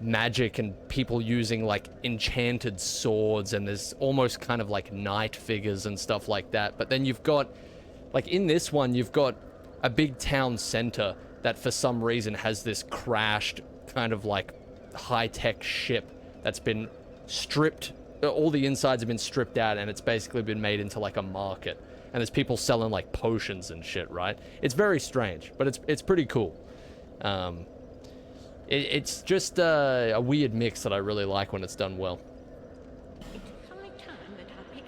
magic and people using like enchanted swords, and there's almost kind of like knight figures and stuff like that. But then you've got, like in this one, you've got a big town center that for some reason has this crashed kind of like high-tech ship that's been stripped all the insides have been stripped out and it's basically been made into like a market. And there's people selling like potions and shit, right? It's very strange, but it's pretty cool. It's just a weird mix that I really like when it's done well. It's high time that I pick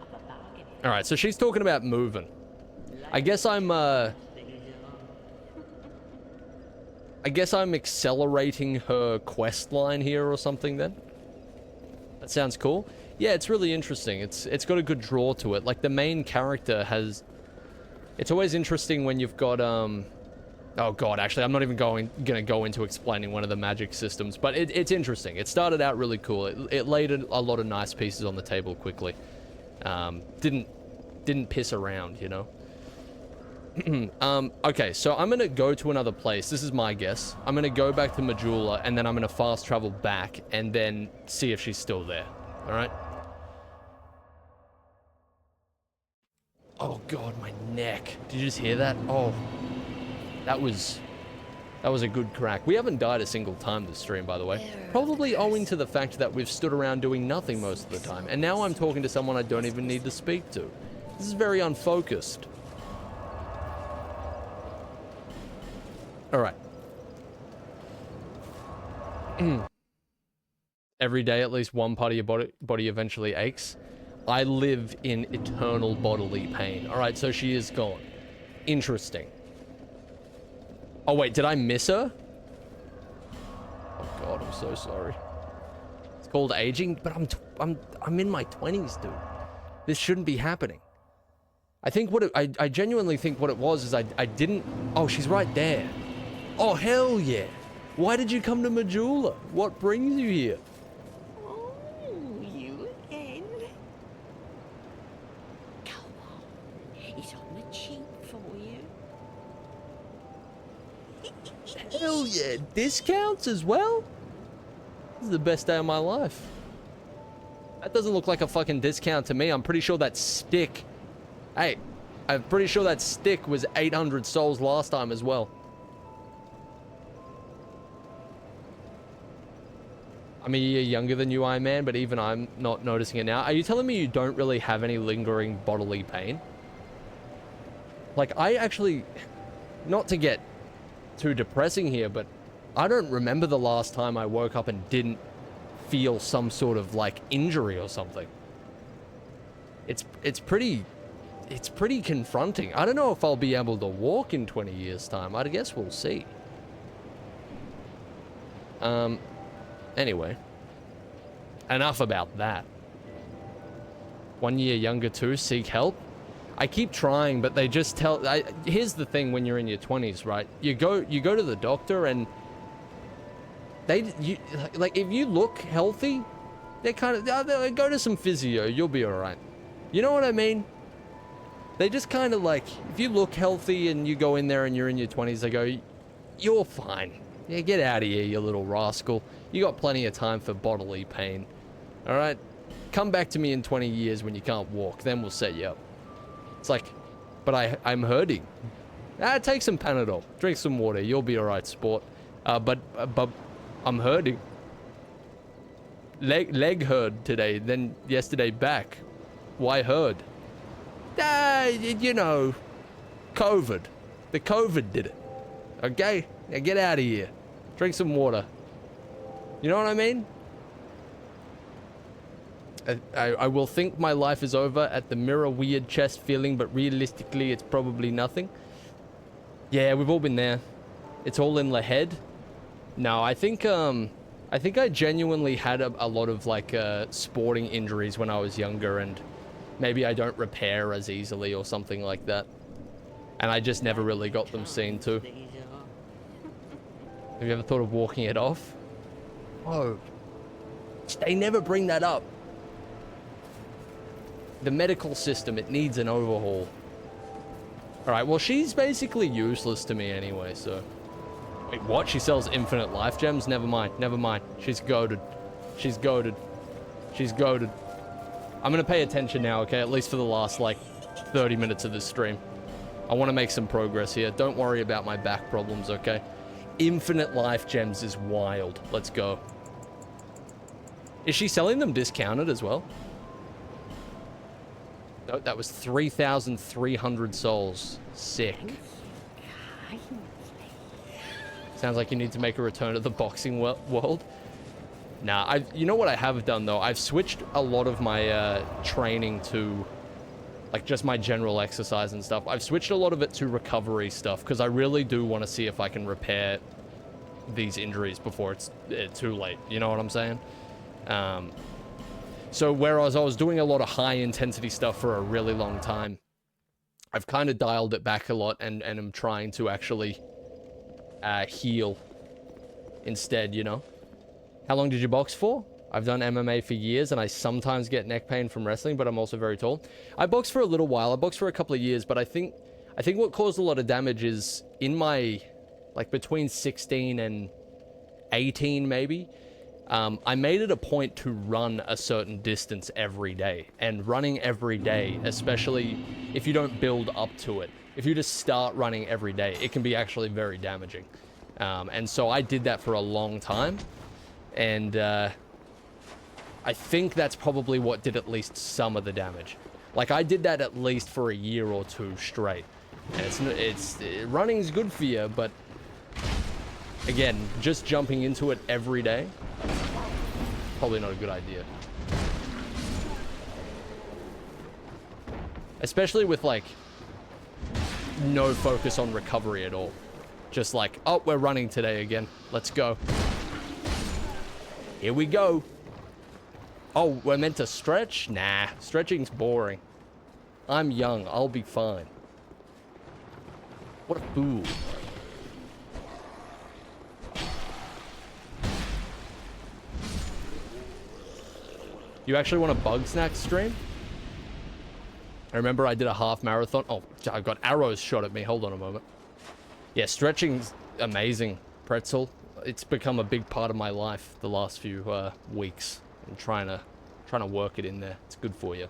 up a bargain. All right, so she's talking about moving. I guess I'm accelerating her quest line here or something then. That sounds cool. Yeah, it's really interesting. It's got a good draw to it. Like the main character has... It's always interesting when you've got oh god, actually I'm not even gonna go into explaining one of the magic systems, but it's interesting. It started out really cool. It laid a lot of nice pieces on the table quickly. Didn't piss around, you know. Okay, so I'm gonna go to another place. This is my guess. I'm gonna go back to Majula, and then I'm gonna fast travel back, and then see if she's still there. All right? Oh god, my neck. Did you just hear that? Oh, that was a good crack. We haven't died a single time this stream, by the way. Probably owing to the fact that we've stood around doing nothing most of the time, and now I'm talking to someone I don't even need to speak to. This is very unfocused. Alright. Every day at least one part of your body eventually aches. I live in eternal bodily pain. Alright, so she is gone. Interesting. Oh wait, did I miss her? Oh god, I'm so sorry. It's called aging, but I'm in my 20s, dude. This shouldn't be happening. I think I genuinely think what it was is I didn't... Oh, she's right there. Oh, hell yeah. Why did you come to Majula? What brings you here? Oh, you again? Come on, it's on the cheap for you. Hell yeah, discounts as well? This is the best day of my life. That doesn't look like a fucking discount to me. I'm pretty sure that stick... Hey, I'm pretty sure that stick was 800 souls last time as well. I'm a year younger than you, Iron Man, but even I'm not noticing it now. Are you telling me you don't really have any lingering bodily pain? Like, I actually... Not to get too depressing here, but I don't remember the last time I woke up and didn't feel some sort of, like, injury or something. It's pretty confronting. I don't know if I'll be able to walk in 20 years' time. I guess we'll see. Anyway. Enough about that. 1 year younger too, seek help. I keep trying, but they just tell... here's the thing when you're in your 20s, right? You go to the doctor and... like, if you look healthy, they kind of... go to some physio, you'll be alright. You know what I mean? They just kind of like... If you look healthy and you go in there and you're in your 20s, they go, you're fine. Yeah, get out of here, you little rascal. You got plenty of time for bodily pain. Alright? Come back to me in 20 years when you can't walk, then we'll set you up. It's like, but I'm hurting. Take some Panadol. Drink some water. You'll be alright, sport. But I'm hurting. Leg hurt today, then yesterday back. Why hurt? You know, COVID. The COVID did it. Okay? Now get out of here. Drink some water. You know what I mean? I will think my life is over at the mirror weird chest feeling, but realistically it's probably nothing. Yeah, we've all been there. It's all in the head. No, I think I genuinely had a lot of like sporting injuries when I was younger, and maybe I don't repair as easily or something like that. And I just never really got them seen to. Have you ever thought of walking it off? Oh, they never bring that up. The medical system, it needs an overhaul. Alright, well, she's basically useless to me anyway, so... Wait, what? She sells infinite life gems? Never mind, never mind. She's goated. She's goated. She's goated. I'm gonna pay attention now, okay? At least for the last, like, 30 minutes of this stream. I want to make some progress here. Don't worry about my back problems, okay? Infinite life gems is wild. Let's go. Is she selling them discounted as well? No, that was 3,300 souls. Sick. Sounds like you need to make a return to the boxing world. Nah, you know what I have done though? I've switched a lot of my training to like just my general exercise and stuff. I've switched a lot of it to recovery stuff because I really do want to see if I can repair these injuries before it's too late. You know what I'm saying? So whereas I was doing a lot of high intensity stuff for a really long time, I've kind of dialed it back a lot and am trying to actually heal instead, you know? How long did you box for? I've done MMA for years and I sometimes get neck pain from wrestling, but I'm also very tall. I boxed for a little while. I boxed for a couple of years, but I think what caused a lot of damage is in my, like between 16 and 18 maybe, I made it a point to run a certain distance every day. And running every day, especially if you don't build up to it, if you just start running every day, it can be actually very damaging. And so I did that for a long time. And I think that's probably what did at least some of the damage. Like I did that at least for a year or two straight. And running's good for you, but again, just jumping into it every day, probably not a good idea. Especially with like no focus on recovery at all. Just like, oh, we're running today again. Let's go. Here we go. Oh, we're meant to stretch? Nah, stretching's boring. I'm young. I'll be fine. What a fool. You actually want a bug snack stream? I remember I did a half marathon. Oh, I've got arrows shot at me. Hold on a moment. Yeah, stretching's amazing, Pretzel. It's become a big part of my life the last few weeks. I'm trying to work it in there. It's good for you.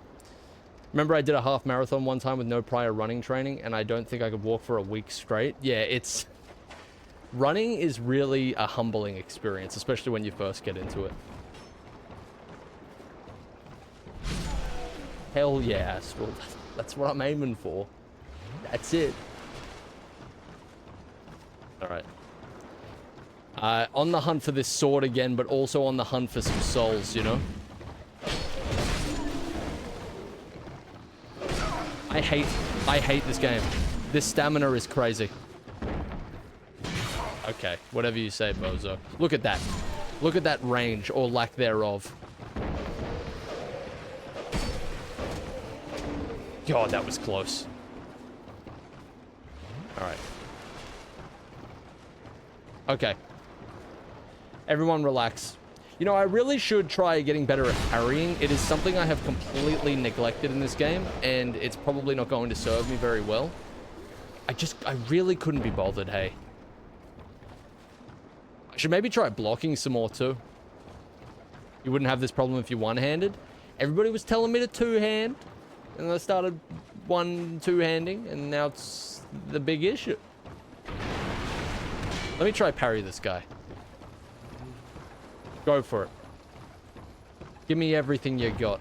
Remember I did a half marathon one time with no prior running training, and I don't think I could walk for a week straight. Yeah, running is really a humbling experience, especially when you first get into it. Hell yeah, Astral. That's what I'm aiming for. That's it. Alright. On the hunt for this sword again, but also on the hunt for some souls, you know? I hate this game. This stamina is crazy. Okay, whatever you say, bozo. Look at that. Look at that range, or lack thereof. God, that was close. Alright. Okay. Everyone relax. You know, I really should try getting better at parrying. It is something I have completely neglected in this game, and it's probably not going to serve me very well. I really couldn't be bothered, hey. I should maybe try blocking some more, too. You wouldn't have this problem if you're one-handed. Everybody was telling me to two-hand, and I started two-handing, and now it's the big issue. Let me try parry this guy. Go for it. Give me everything you got.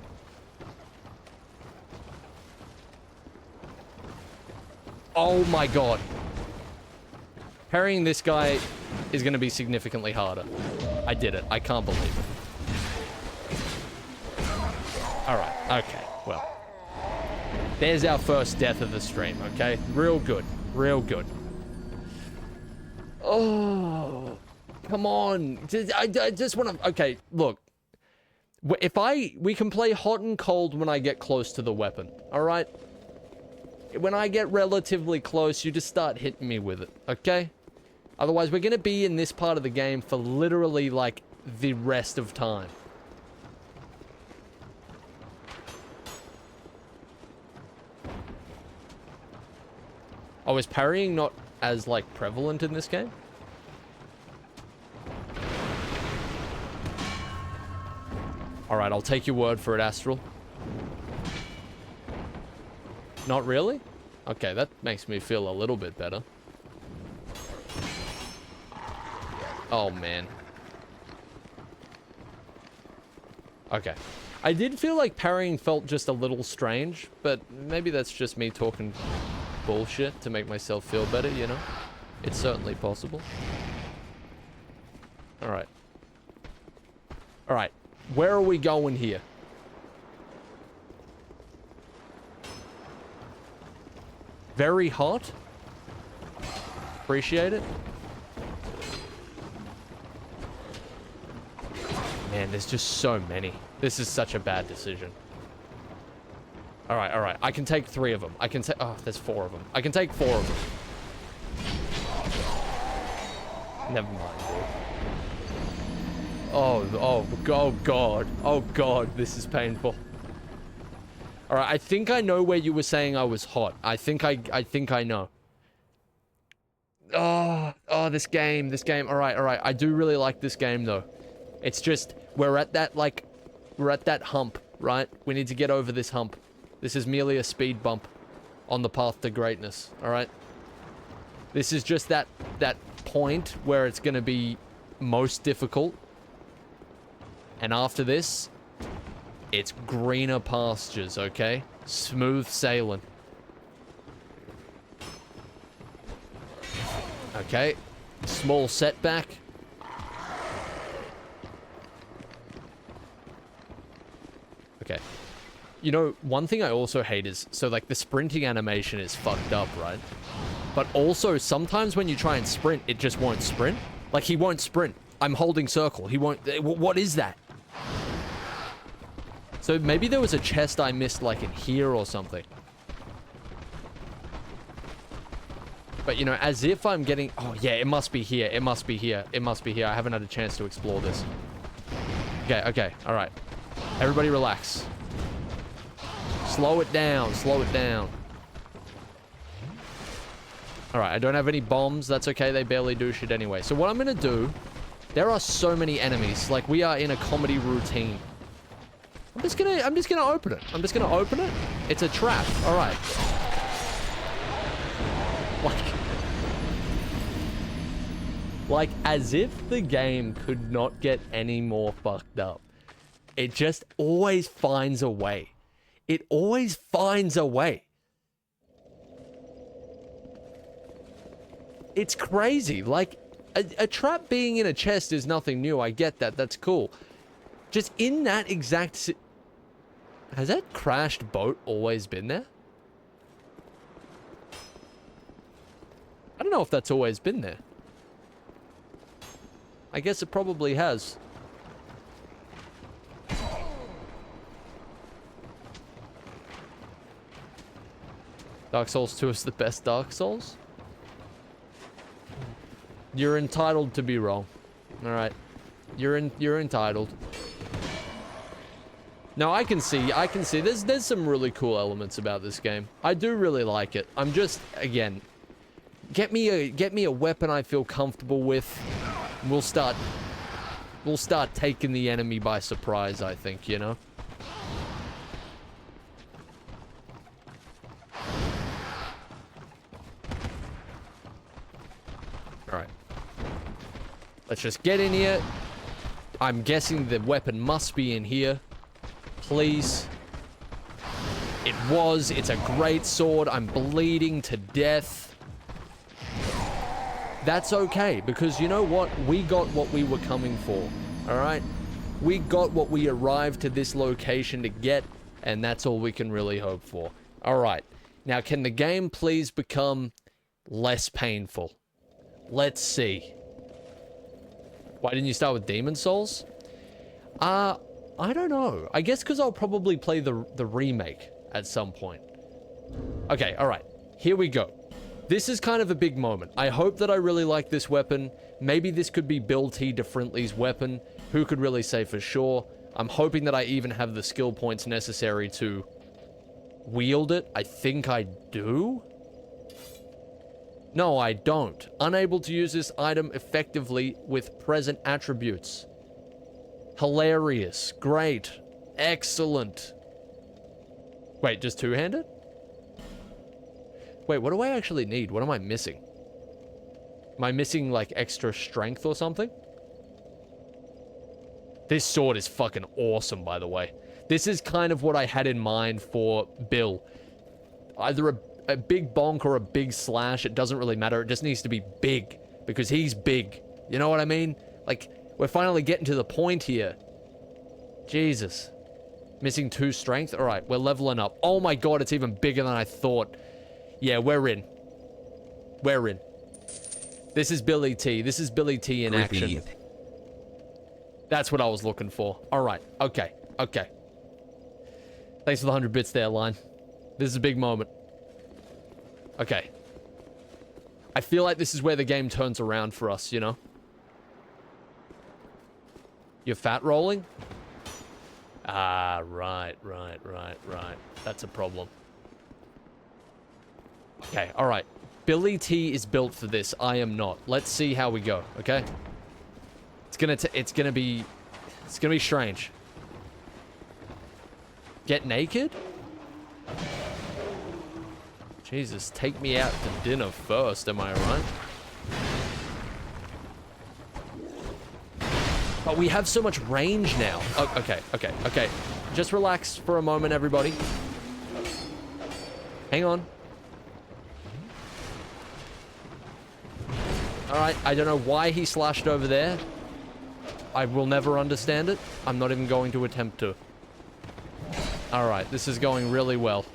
Oh my god. Parrying this guy is going to be significantly harder. I did it. I can't believe it. Alright. Okay. Well. There's our first death of the stream, okay? Real good. Real good. Oh... Come on. I just want to... Okay, look. We can play hot and cold when I get close to the weapon. Alright? When I get relatively close, you just start hitting me with it. Okay? Otherwise, we're going to be in this part of the game for literally, like, the rest of time. Oh, is parrying not as, like, prevalent in this game? Alright, I'll take your word for it, Astral. Not really? Okay, that makes me feel a little bit better. Oh, man. Okay. I did feel like parrying felt just a little strange, but maybe that's just me talking bullshit to make myself feel better, you know? It's certainly possible. Alright. Alright. Where are we going here? Very hot. Appreciate it. Man, there's just so many. This is such a bad decision. Alright, alright. I can take 3 of them. I can take... Oh, there's 4 of them. I can take 4 of them. Never mind, dude. Oh, God. Oh, God. This is painful. Alright, I think I know where you were saying I was hot. I think I know. Oh, this game. Alright. I do really like this game, though. It's just, we're at that hump, right? We need to get over this hump. This is merely a speed bump on the path to greatness, alright? This is just that point where it's gonna be most difficult. And after this, it's greener pastures, okay? Smooth sailing. Okay. Small setback. Okay. You know, one thing I also hate is, so like the sprinting animation is fucked up, right? But also, sometimes when you try and sprint, it just won't sprint. Like, he won't sprint. I'm holding circle. He won't... What is that? So maybe there was a chest I missed, like, in here or something. But, you know, as if I'm getting... Oh, yeah, it must be here. It must be here. It must be here. I haven't had a chance to explore this. Okay. All right. Everybody relax. Slow it down. Alright, I don't have any bombs. That's okay, they barely do shit anyway. So what I'm gonna do... There are so many enemies. Like, we are in a comedy routine. I'm just gonna open it. It's a trap. Alright. Like, as if the game could not get any more fucked up. It just always finds a way. It always finds a way. It's crazy. Like, a trap being in a chest is nothing new. I get that. That's cool. Just in that exact... Has that crashed boat always been there? I don't know if that's always been there. I guess it probably has. Dark Souls 2 is the best Dark Souls? You're entitled to be wrong. Alright. You're entitled. No, I can see. There's some really cool elements about this game. I do really like it. I'm just, again, get me a weapon I feel comfortable with. We'll start taking the enemy by surprise, I think, you know? Alright. Let's just get in here. I'm guessing the weapon must be in here. Please. It was. It's a great sword. I'm bleeding to death. That's okay, because you know what? We got what we were coming for. Alright? We got what we arrived to this location to get, and that's all we can really hope for. Alright. Now, can the game please become less painful? Let's see. Why didn't you start with Demon Souls? I don't know. I guess because I'll probably play the remake at some point. Okay, alright. Here we go. This is kind of a big moment. I hope that I really like this weapon. Maybe this could be Bill T. DaFrintli's weapon. Who could really say for sure? I'm hoping that I even have the skill points necessary to wield it. I think I do. No, I don't. Unable to use this item effectively with present attributes. Hilarious. Great. Excellent. Wait, just two-handed? Wait, what do I actually need? What am I missing? Am I missing, like, extra strength or something? This sword is fucking awesome, by the way. This is kind of what I had in mind for Bill. Either a big bonk or a big slash, it doesn't really matter. It just needs to be big, because he's big. You know what I mean? Like, we're finally getting to the point here. Jesus. Missing 2 strength? Alright, we're leveling up. Oh my god, it's even bigger than I thought. Yeah, we're in. We're in. This is Billy T. This is Billy T in action. That's what I was looking for. Alright, okay, okay. Thanks for the 100 bits there, Line. This is a big moment. Okay. I feel like this is where the game turns around for us, you know? You're fat rolling? Ah, right. That's a problem. Okay, alright. Billy T is built for this. I am not. Let's see how we go, okay? It's gonna be strange. Get naked? Jesus, take me out to dinner first, am I right? But we have so much range now. Oh, okay. Just relax for a moment, everybody. Hang on. Alright, I don't know why he slashed over there. I will never understand it. I'm not even going to attempt to. Alright, this is going really well.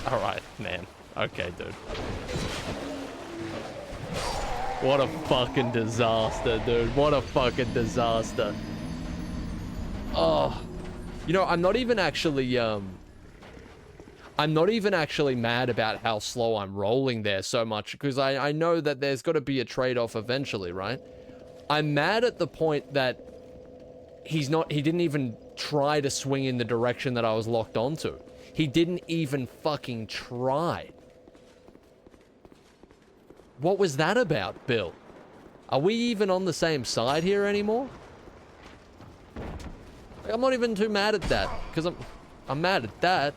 Alright, man. Okay, dude. What a fucking disaster, dude. What a fucking disaster. Oh. You know, I'm not even actually mad about how slow I'm rolling there so much, because I know that there's got to be a trade-off eventually, right? I'm mad at the point that he didn't even try to swing in the direction that I was locked onto. He didn't even fucking try. What was that about, Bill? Are we even on the same side here anymore? Like, I'm not even too mad at that, because I'm mad at that.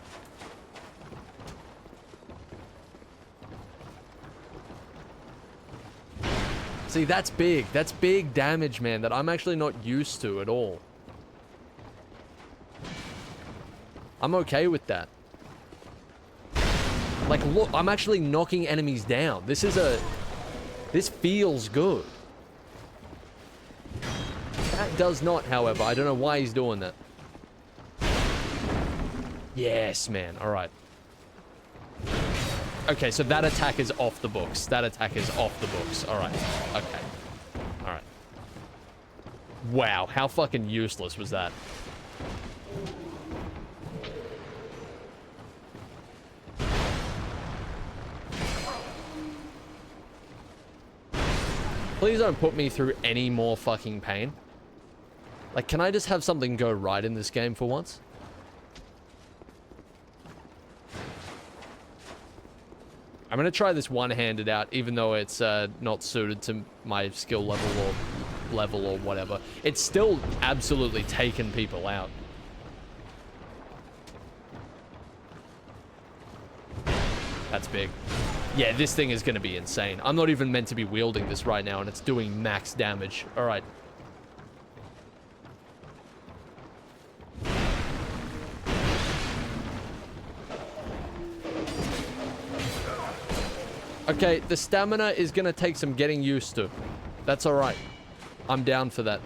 See, that's big. That's big damage, man, that I'm actually not used to at all. I'm okay with that. Like, look, I'm actually knocking enemies down. This feels good. That does not, however. I don't know why he's doing that. Yes, man. All right. Okay, so that attack is off the books. That attack is off the books. All right. Okay. All right. Wow, how fucking useless was that? Please don't put me through any more fucking pain. Like, can I just have something go right in this game for once? I'm gonna try this one-handed out, even though it's not suited to my skill level or whatever. It's still absolutely taken people out. That's big. Yeah, this thing is gonna be insane. I'm not even meant to be wielding this right now, and it's doing max damage. All right. Okay, the stamina is gonna take some getting used to. That's all right. I'm down for that.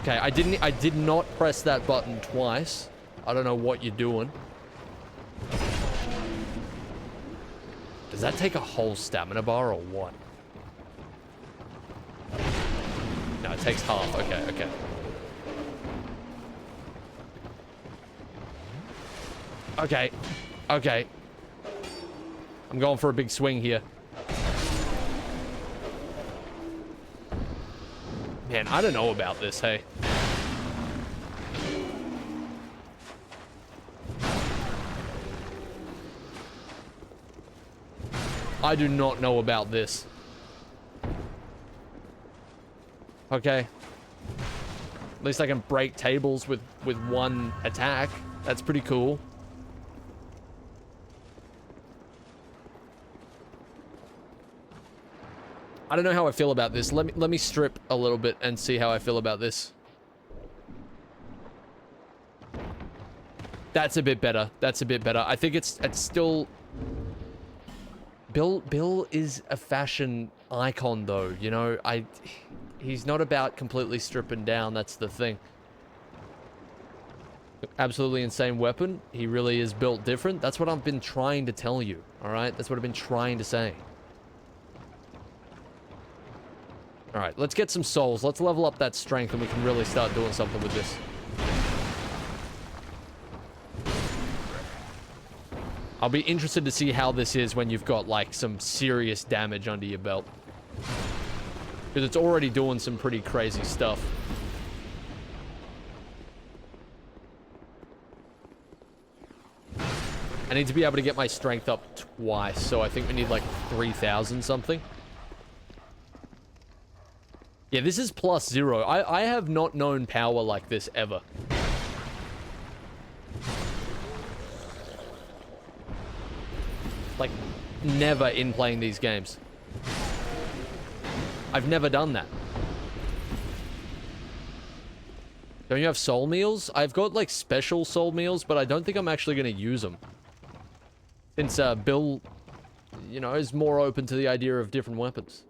Okay, I did not press that button twice. I don't know what you're doing. Does that take a whole stamina bar or what? No, it takes half. Okay, okay. Okay. Okay. I'm going for a big swing here. Man, I don't know about this, hey. I do not know about this. Okay. At least I can break tables with one attack. That's pretty cool. I don't know how I feel about this. Let me strip a little bit and see how I feel about this. That's a bit better. That's a bit better. I think it's still... Bill is a fashion icon, though. You know, he's not about completely stripping down. That's the thing. Absolutely insane weapon. He really is built different. That's what I've been trying to tell you. All right? That's what I've been trying to say. All right, let's get some souls. Let's level up that strength and we can really start doing something with this. I'll be interested to see how this is when you've got, like, some serious damage under your belt. Because it's already doing some pretty crazy stuff. I need to be able to get my strength up twice, so I think we need, like, 3,000 something. Yeah, this is +0. I have not known power like this ever. Like, never in playing these games. I've never done that. Don't you have soul meals? I've got, like, special soul meals, but I don't think I'm actually going to use them. Since, Bill, you know, is more open to the idea of different weapons.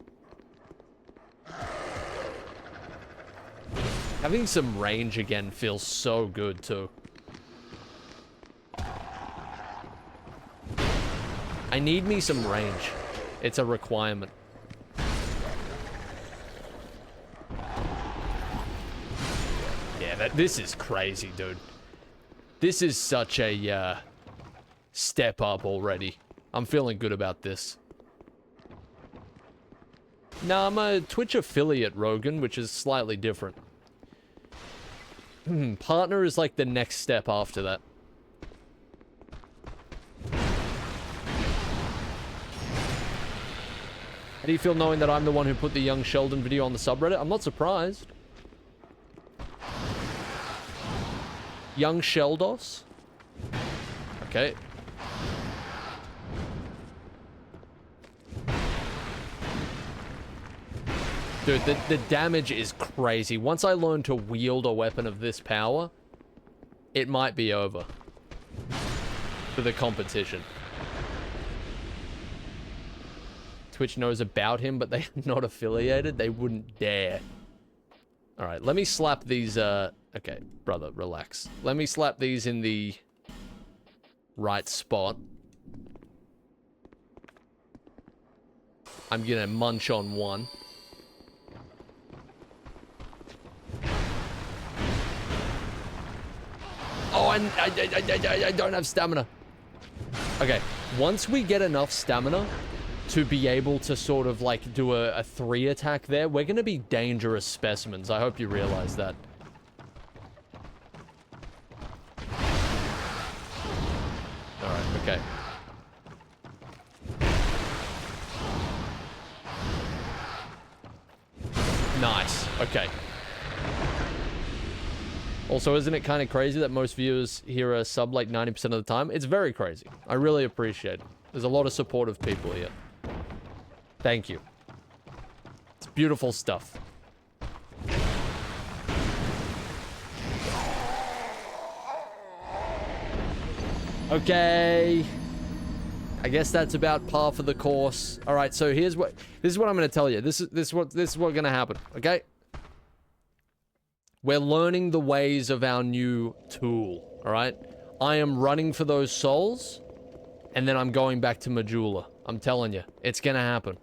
Having some range again feels so good, too. I need me some range. It's a requirement. Yeah, this is crazy, dude. This is such a, step up already. I'm feeling good about this. Nah, I'm a Twitch affiliate, Rogan, which is slightly different. Partner is like the next step after that. How do you feel knowing that I'm the one who put the Young Sheldon video on the subreddit? I'm not surprised. Young Sheldos? Okay. Dude, the damage is crazy. Once I learn to wield a weapon of this power, it might be over for the competition. Twitch knows about him, but they're not affiliated. They wouldn't dare. All right, let me slap these, okay, brother, relax. Let me slap these in the right spot. I'm gonna munch on one. Oh, I don't have stamina. Okay, once we get enough stamina to be able to sort of like do a 3 attack there, we're gonna be dangerous specimens. I hope you realize that. Alright, okay. Nice, okay. Also, isn't it kind of crazy that most viewers here are sub like 90% of the time? It's very crazy. I really appreciate it. There's a lot of supportive people here. Thank you. It's beautiful stuff. Okay. I guess that's about par for the course. All right, so this is what I'm going to tell you. This is what's going to happen, okay? We're learning the ways of our new tool, all right? I am running for those souls, and then I'm going back to Majula. I'm telling you, it's gonna happen.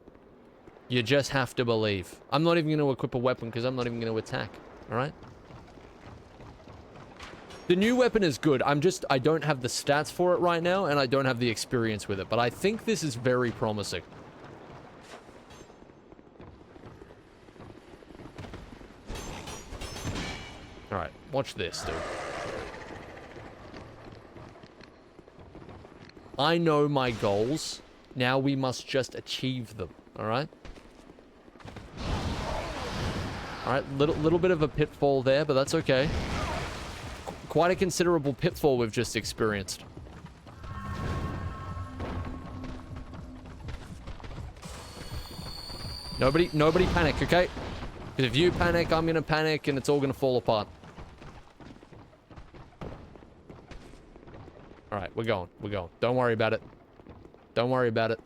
You just have to believe. I'm not even gonna equip a weapon because I'm not even gonna attack, all right? The new weapon is good. I don't have the stats for it right now, and I don't have the experience with it, but I think this is very promising. Alright, watch this, dude. I know my goals. Now we must just achieve them, alright? Alright, little bit of a pitfall there, but that's okay. Quite a considerable pitfall we've just experienced. Nobody panic, okay? Because if you panic, I'm gonna panic, and it's all gonna fall apart. Alright, we're going. Don't worry about it. Don't worry about it.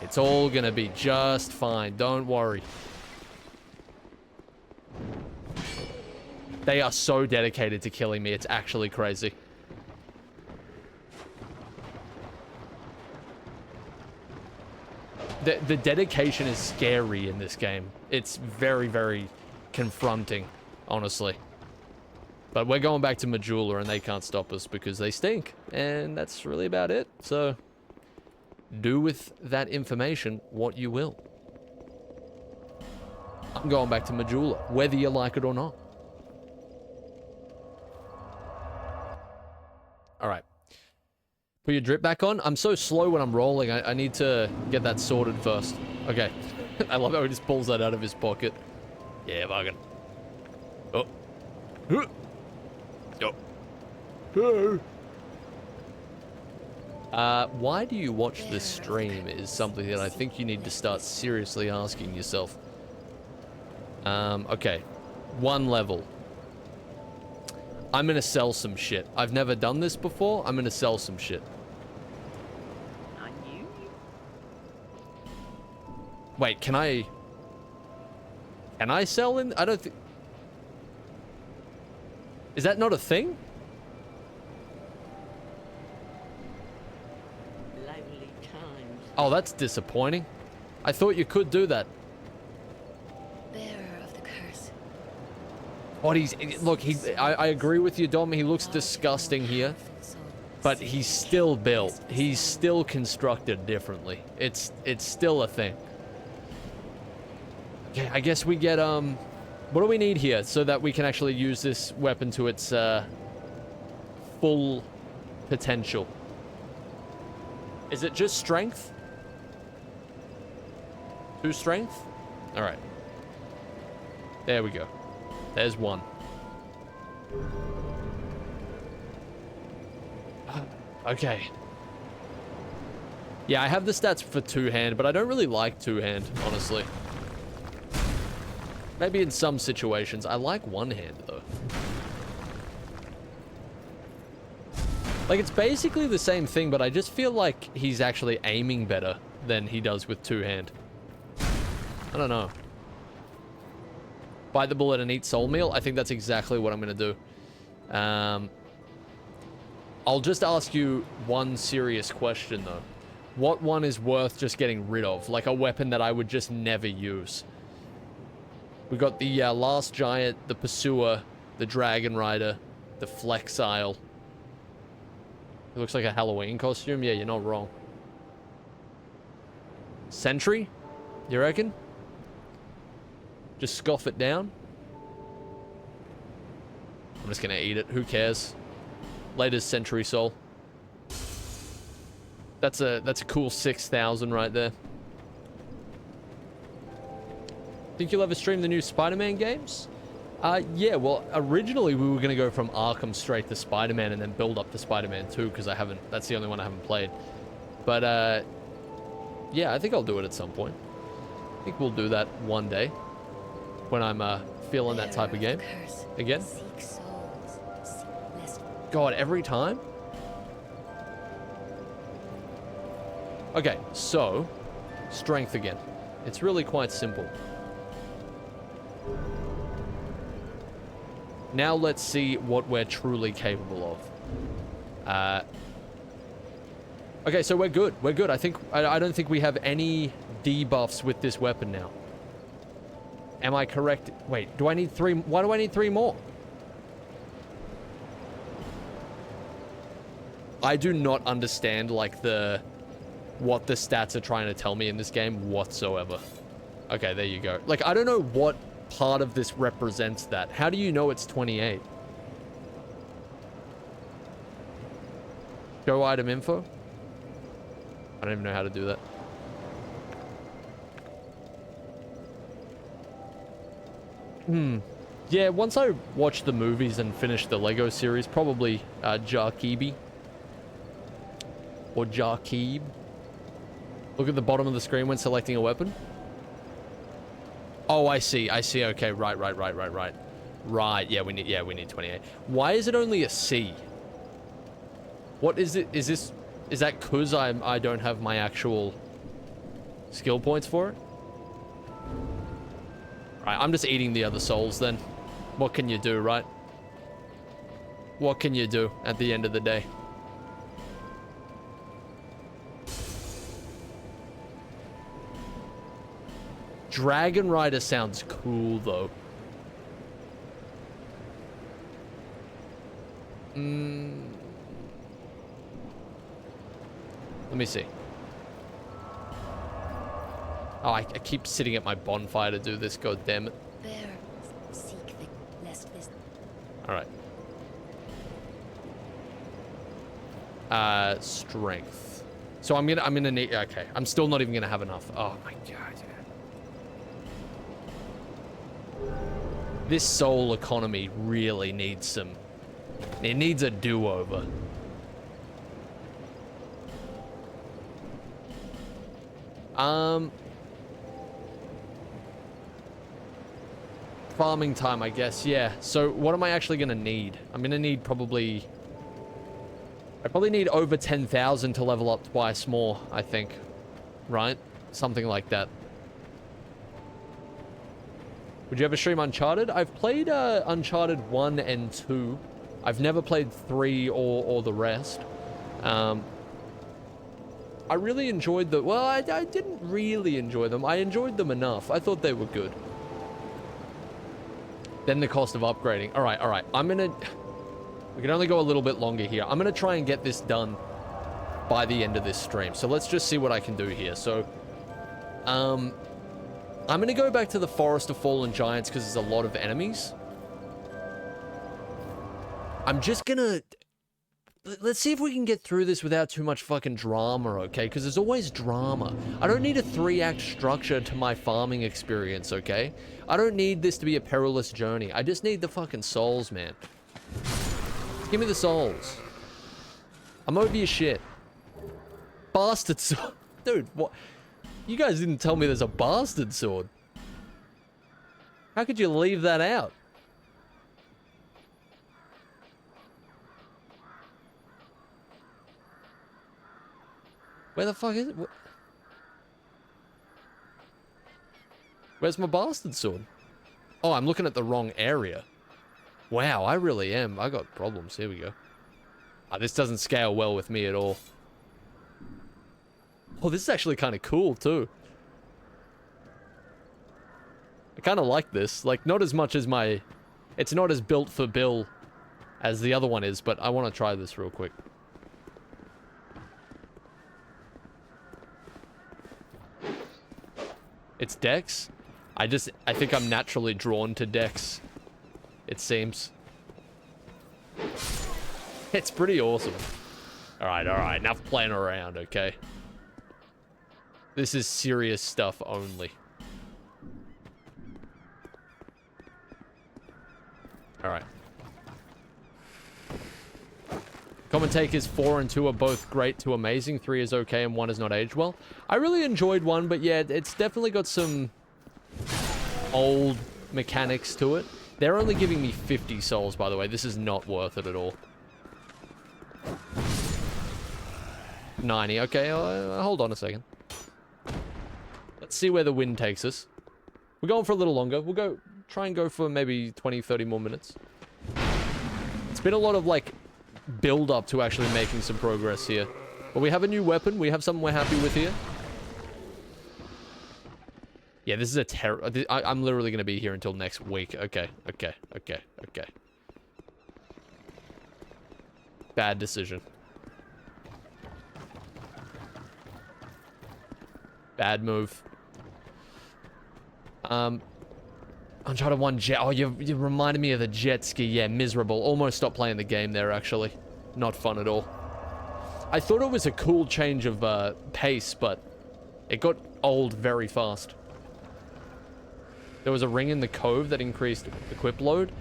It's all gonna be just fine. Don't worry. They are so dedicated to killing me. It's actually crazy. The dedication is scary in this game. It's very, very confronting, honestly. But we're going back to Majula, and they can't stop us because they stink. And that's really about it. So, do with that information what you will. I'm going back to Majula, whether you like it or not. Alright. Put your drip back on. I'm so slow when I'm rolling. I need to get that sorted first. Okay. I love how he just pulls that out of his pocket. Yeah, bargain. Oh. Why do you watch this stream is something that I think you need to start seriously asking yourself. Okay. One level. I'm gonna sell some shit. I've never done this before. I'm gonna sell some shit. Wait, can I sell in? I don't think... Is that not a thing? Lively times. Oh, that's disappointing. I thought you could do that. Bearer of the curse. What look, I agree with you, Dom. He looks disgusting here, but he's still built. He's still constructed differently. It's still a thing. Okay, I guess we get, what do we need here so that we can actually use this weapon to its, full potential? Is it just strength? 2 strength? Alright. There we go. There's 1. Okay. Yeah, I have the stats for 2-hand, but I don't really like 2-hand, honestly. Maybe in some situations. I like 1-hand, though. Like, it's basically the same thing, but I just feel like he's actually aiming better than he does with 2-hand. I don't know. Bite the bullet and eat soul meal? I think that's exactly what I'm going to do. I'll just ask you one serious question, though. What one is worth just getting rid of? Like a weapon that I would just never use. We got the Last Giant, the Pursuer, the Dragon Rider, the Flexile. It looks like a Halloween costume. Yeah, you're not wrong. Sentry? You reckon? Just scoff it down? I'm just gonna eat it. Who cares? Later's Sentry Soul. That's a cool 6,000 right there. Think you'll ever stream the new Spider-Man games? Yeah, well, originally we were going to go from Arkham straight to Spider-Man and then build up to Spider-Man 2 because that's the only one I haven't played. But, yeah, I think I'll do it at some point. I think we'll do that one day when I'm, feeling that type of game again. God, every time? Okay, so, strength again. It's really quite simple. Now let's see what we're truly capable of. Okay, so we're good. We're good. I don't think we have any debuffs with this weapon now. Am I correct? Wait, do I need 3? Why do I need 3 more? I do not understand, like, what the stats are trying to tell me in this game whatsoever. Okay, there you go. Like, I don't know what part of this represents that. How do you know it's 28? Show item info? I don't even know how to do that. Yeah, once I watch the movies and finish the Lego series, probably Jarkibi. Or Jarkib. Look at the bottom of the screen when selecting a weapon. Oh, I see. I see. Okay, right. Right, yeah, we need 28. Why is it only a C? What is it? Is that cause I don't have my actual skill points for it? Right, I'm just eating the other souls then. What can you do, right? What can you do at the end of the day? Dragon Rider sounds cool, though. Let me see. Oh, I keep sitting at my bonfire to do this, god damn it. There, seek the lest this. Alright. Strength. So I'm gonna need, okay. I'm still not even gonna have enough. Oh my god. This soul economy really needs some, it needs a do-over. Farming time, I guess, yeah. So what am I actually gonna need? I'm gonna need probably, I probably need over 10,000 to level up twice more, I think. Right? Something like that. Would you ever stream Uncharted? I've played Uncharted 1 and 2. I've never played 3 or the rest. I really enjoyed the... Well, I didn't really enjoy them. I enjoyed them enough. I thought they were good. Then the cost of upgrading. All right. I'm gonna... We can only go a little bit longer here. I'm gonna try and get this done by the end of this stream. So let's just see what I can do here. So, I'm gonna go back to the Forest of Fallen Giants because there's a lot of enemies. I'm just gonna... Let's see if we can get through this without too much fucking drama, okay? Because there's always drama. I don't need a 3-act structure to my farming experience, okay? I don't need this to be a perilous journey. I just need the fucking souls, man. Give me the souls. I'm over your shit. Bastard sword. Dude, what? You guys didn't tell me there's a bastard sword. How could you leave that out? Where the fuck is it? Where's my bastard sword? Oh, I'm looking at the wrong area. Wow, I really am. I got problems. Here we go. This doesn't scale well with me at all. Oh, this is actually kind of cool, too. I kind of like this. Like, not as much as my... It's not as built for Bill as the other one is, but I want to try this real quick. It's Dex? I think I'm naturally drawn to Dex. It seems. It's pretty awesome. Alright, enough playing around, okay? This is serious stuff only. Alright. Common take is 4 and 2 are both great to amazing. 3 is okay and 1 is not aged well. I really enjoyed 1, but yeah, it's definitely got some old mechanics to it. They're only giving me 50 souls, by the way. This is not worth it at all. 90. Okay, hold on a second. Let's see where the wind takes us. We're going for a little longer. We'll try and go for maybe 20, 30 more minutes. It's been a lot of, like, build up to actually making some progress here. But we have a new weapon. We have something we're happy with here. Yeah, this is a terror. I'm literally going to be here until next week. Okay. Bad decision. Bad move. Uncharted 1 jet. Oh, you reminded me of the jet ski. Yeah, miserable. Almost stopped playing the game there, actually. Not fun at all. I thought it was a cool change of pace, but it got old very fast. There was a ring in the cove that increased equip load.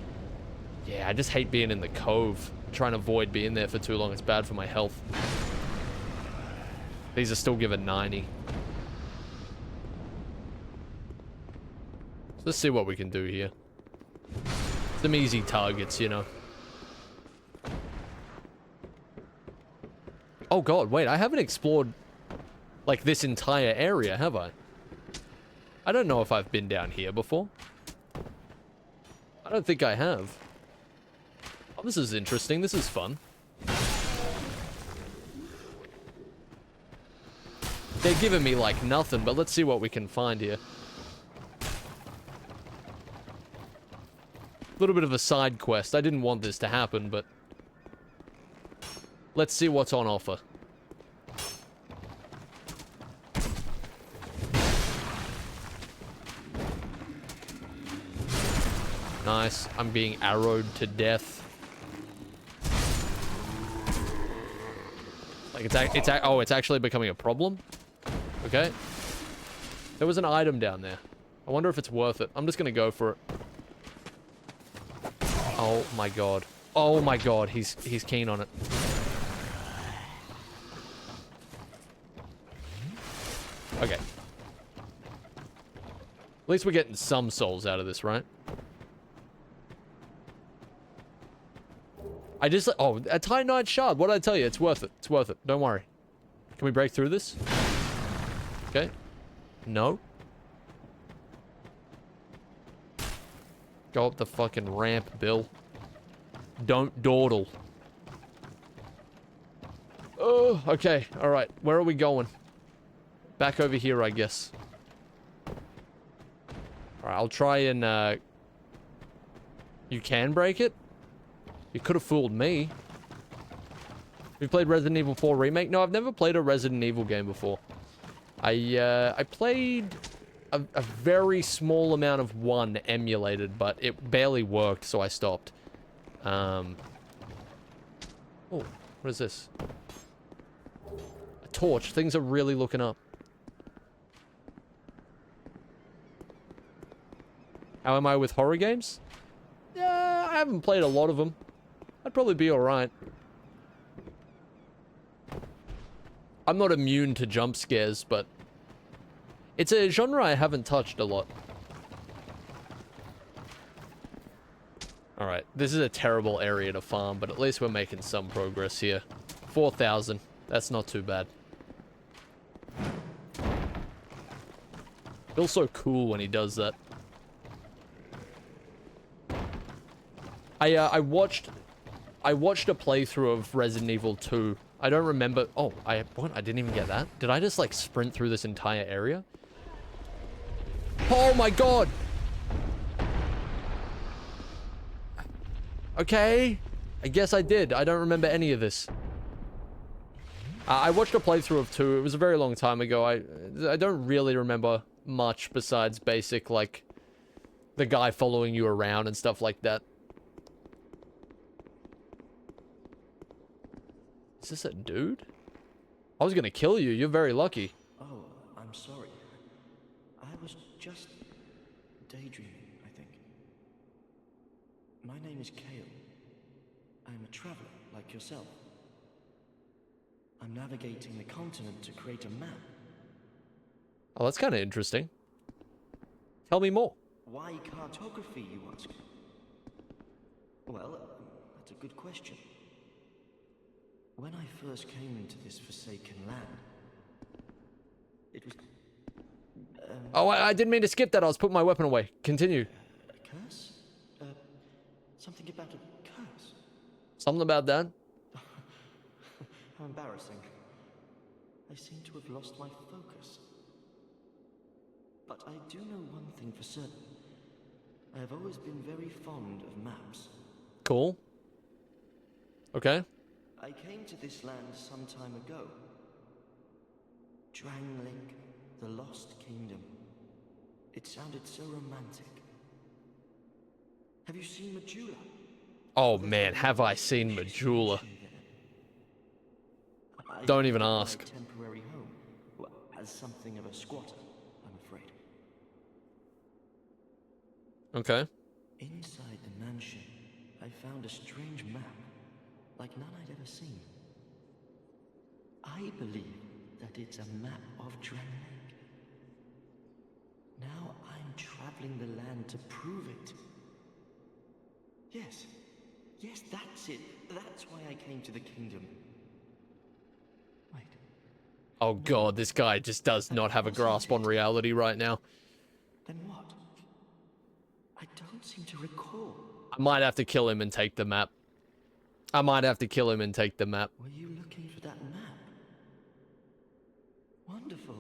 Yeah, I just hate being in the cove. I'm trying to avoid being there for too long. It's bad for my health. These are still given 90. Let's see what we can do here. Some easy targets, you know. Oh god, wait, I haven't explored, like, this entire area, have I? I don't know if I've been down here before. I don't think I have. Oh, this is interesting. This is fun. They're giving me, like, nothing, but let's see what we can find here. A little bit of a side quest. I didn't want this to happen, but... let's see what's on offer. Nice. I'm being arrowed to death. Like, it's actually becoming a problem? Okay. There was an item down there. I wonder if it's worth it. I'm just gonna go for it. Oh my god. Oh my god, he's keen on it. Okay. At least we're getting some souls out of this, right? I just... oh, a Titanite shard. What did I tell you? It's worth it. It's worth it. Don't worry. Can we break through this? Okay. No. Go up the fucking ramp, Bill. Don't dawdle. Oh, okay. All right. Where are we going? Back over here, I guess. All right, I'll try and... you can break it? You could have fooled me. We played Resident Evil 4 Remake? No, I've never played a Resident Evil game before. I played a very small amount of 1 emulated, but it barely worked, so I stopped. Oh, what is this? A torch. Things are really looking up. How am I with horror games? Yeah, I haven't played a lot of them. I'd probably be alright. I'm not immune to jump scares, but it's a genre I haven't touched a lot. Alright, this is a terrible area to farm, but at least we're making some progress here. 4,000. That's not too bad. Feels so cool when he does that. I watched a playthrough of Resident Evil 2. I don't remember. Oh, what? I didn't even get that. Did I just like sprint through this entire area? Oh my god. Okay. I guess I did. I don't remember any of this. I watched a playthrough of 2. It was a very long time ago. I don't really remember much besides basic, like, the guy following you around and stuff like that. Is this a dude? I was gonna kill you. You're very lucky. Oh, I'm sorry. I was just daydreaming, I think. My name is Kale. I'm a traveler, like yourself. I'm navigating the continent to create a map. Oh, that's kind of interesting. Tell me more. Why cartography, you ask? Well, that's a good question. When I first came into this forsaken land, it was... oh, I didn't mean to skip that. I was putting my weapon away. Continue. a curse? Something about a curse? Something about that? How embarrassing. I seem to have lost my focus. But I do know one thing for certain. I have always been very fond of maps. Cool. Okay. I came to this land some time ago. Drangleic, the Lost Kingdom. It sounded so romantic. Have you seen Majula? Oh man, have I seen Majula? Don't even ask. My temporary home, well, as something of a squatter, I'm afraid. Okay. Inside the mansion, I found a strange map, like none I'd ever seen. I believe that it's a map of Drangleic. Now I'm traveling the land to prove it. Yes. Yes, that's it. That's why I came to the kingdom. Wait. Oh god, this guy just does not have a grasp on reality right now. Then what? I don't seem to recall. I might have to kill him and take the map. I might have to kill him and take the map. Were you looking for that map? Wonderful.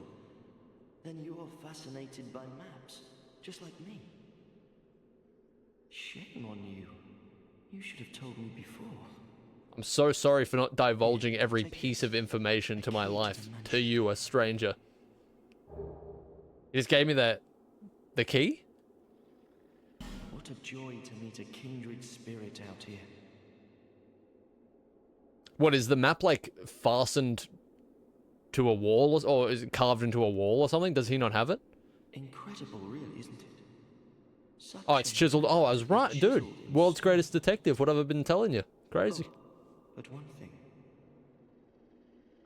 Then you're fascinated by maps, just like me. Shame on you. You should have told me before. I'm so sorry for not divulging every piece of information to my life. To you, a stranger. He just gave me the key? What a joy to meet a kindred spirit out here. What, is the map, like, fastened to a wall? Or is it carved into a wall or something? Does he not have it? Incredible, really, isn't it? Such Oh, it's chiseled. Oh, I was right, dude. World's greatest detective. What have I been telling you? Crazy. Oh, but one thing.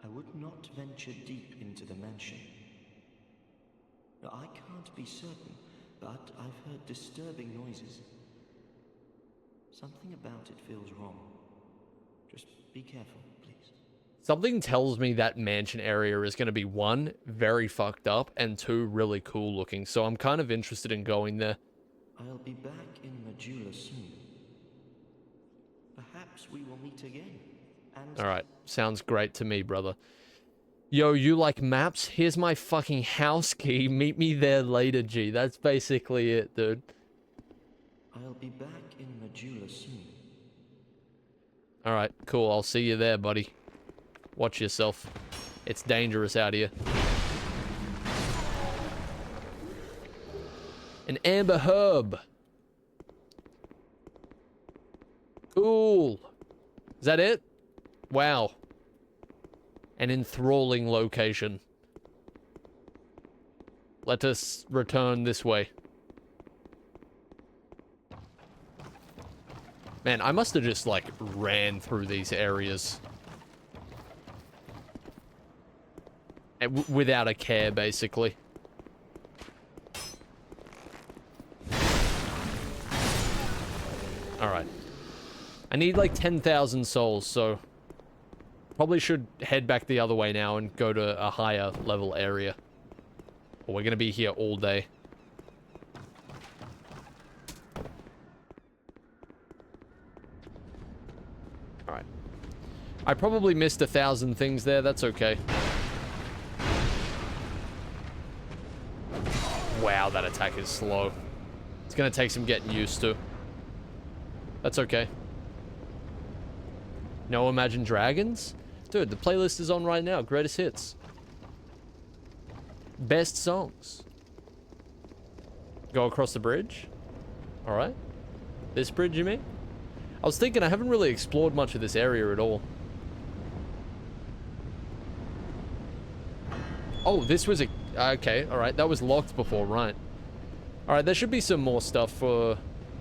I would not venture deep into the mansion. Now, I can't be certain, but I've heard disturbing noises. Something about it feels wrong. Just be careful, please. Something tells me that mansion area is going to be, one, very fucked up, and two, really cool looking. So I'm kind of interested in going there. I'll be back in Majula soon. Perhaps we will meet again. And Alright, sounds great to me, brother. Yo, you like maps? Here's my fucking house key. Meet me there later, G. That's basically it, dude. I'll be back in Majula soon. Alright, cool. I'll see you there, buddy. Watch yourself. It's dangerous out here. An amber herb. Cool. Is that it? Wow. An enthralling location. Let us return this way. Man, I must have just, like, ran through these areas. Without a care, basically. Alright. I need, like, 10,000 souls, so... Probably should head back the other way now and go to a higher level area. Or we're gonna be here all day. Alright. I probably missed 1,000 things there, that's okay. Wow, that attack is slow. It's gonna take some getting used to. That's okay. No Imagine Dragons? Dude, the playlist is on right now. Greatest hits. Best songs. Go across the bridge? Alright. This bridge, you mean? I was thinking I haven't really explored much of this area at all. Oh, this was a... Okay, alright. That was locked before, right. Alright, there should be some more stuff for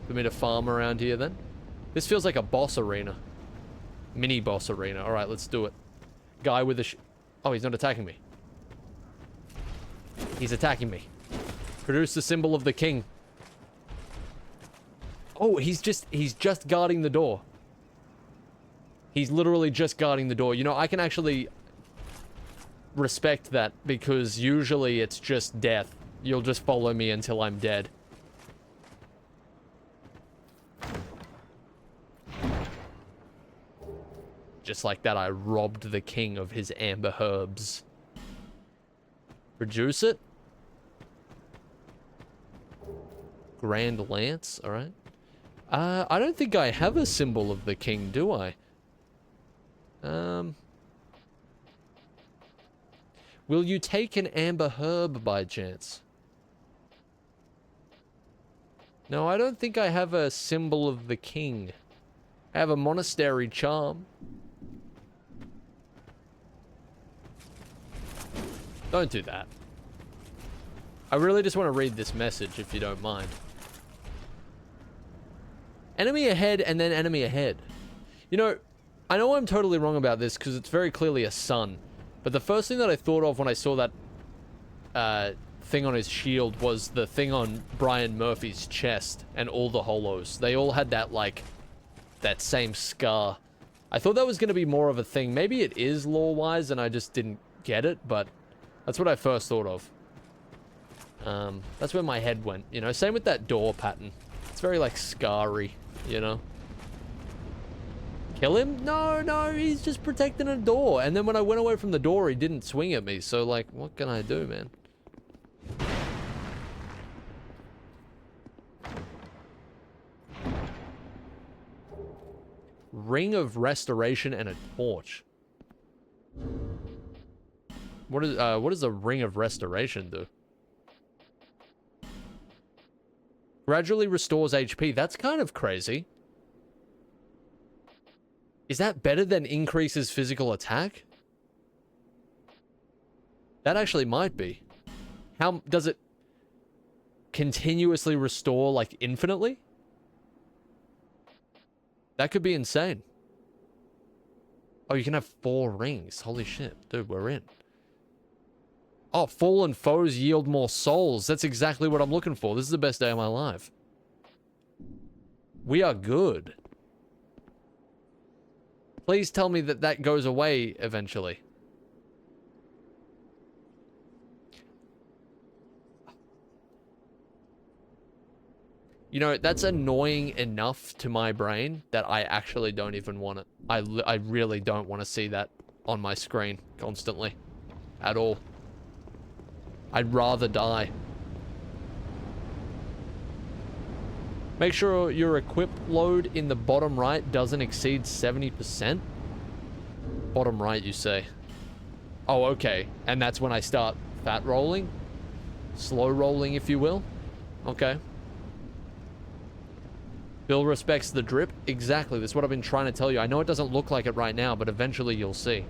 me to farm around here then. This feels like a boss arena. Mini boss arena. Alright, let's do it. Guy with a oh, he's not attacking me. He's attacking me. Produce the symbol of the king. Oh, he's just guarding the door. He's literally just guarding the door. You know, I can actually respect that because usually it's just death. You'll just follow me until I'm dead. Just like that, I robbed the king of his amber herbs. Reduce it. Grand Lance, alright. I don't think I have a symbol of the king, do I? Will you take an amber herb by chance? No, I don't think I have a symbol of the king. I have a monastery charm. Don't do that. I really just want to read this message, if you don't mind. Enemy ahead, and then enemy ahead. You know, I know I'm totally wrong about this, because it's very clearly a sun. But the first thing that I thought of when I saw that thing on his shield was the thing on Brian Murphy's chest and all the holos. They all had that, like, that same scar. I thought that was going to be more of a thing. Maybe it is lore-wise and I just didn't get it, but that's what I first thought of. That's where my head went, you know? Same with that door pattern. It's very, like, scar-y, you know? Kill him? No, no, he's just protecting a door. And then when I went away from the door, he didn't swing at me. So, like, what can I do, man? Ring of Restoration and a torch. What does a Ring of Restoration do? Gradually restores HP. That's kind of crazy. Is that better than increases physical attack? That actually might be. How does it continuously restore, like, infinitely? That could be insane. Oh, you can have 4 rings. Holy shit. Dude, we're in. Oh, fallen foes yield more souls. That's exactly what I'm looking for. This is the best day of my life. We are good. Please tell me that that goes away eventually. You know, that's annoying enough to my brain that I actually don't even want it. I really don't want to see that on my screen constantly. At all. I'd rather die. Make sure your equip load in the bottom right doesn't exceed 70%. Bottom right, you say. Oh, okay. And that's when I start fat rolling? Slow rolling, if you will? Okay. Bill respects the drip. Exactly. That's what I've been trying to tell you. I know it doesn't look like it right now, but eventually you'll see.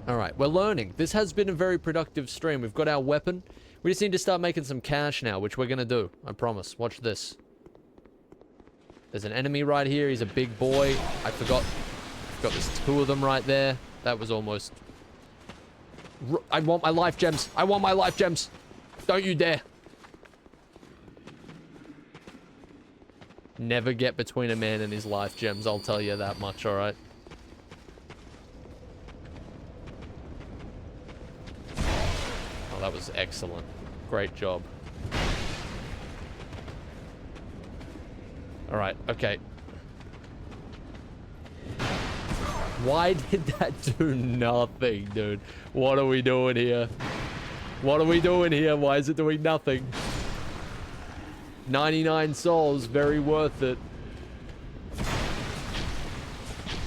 Alright, we're learning. This has been a very productive stream. We've got our weapon. We just need to start making some cash now, which we're going to do. I promise. Watch this. There's an enemy right here. He's a big boy. I forgot. There's 2 of them right there. That was almost... I want my life gems. I want my life gems. Don't you dare. Never get between a man and his life gems. I'll tell you that much, alright? Oh, that was excellent. Great job. Alright, okay. Why did that do nothing, dude? What are we doing here? What are we doing here? Why is it doing nothing? 99 souls, very worth it.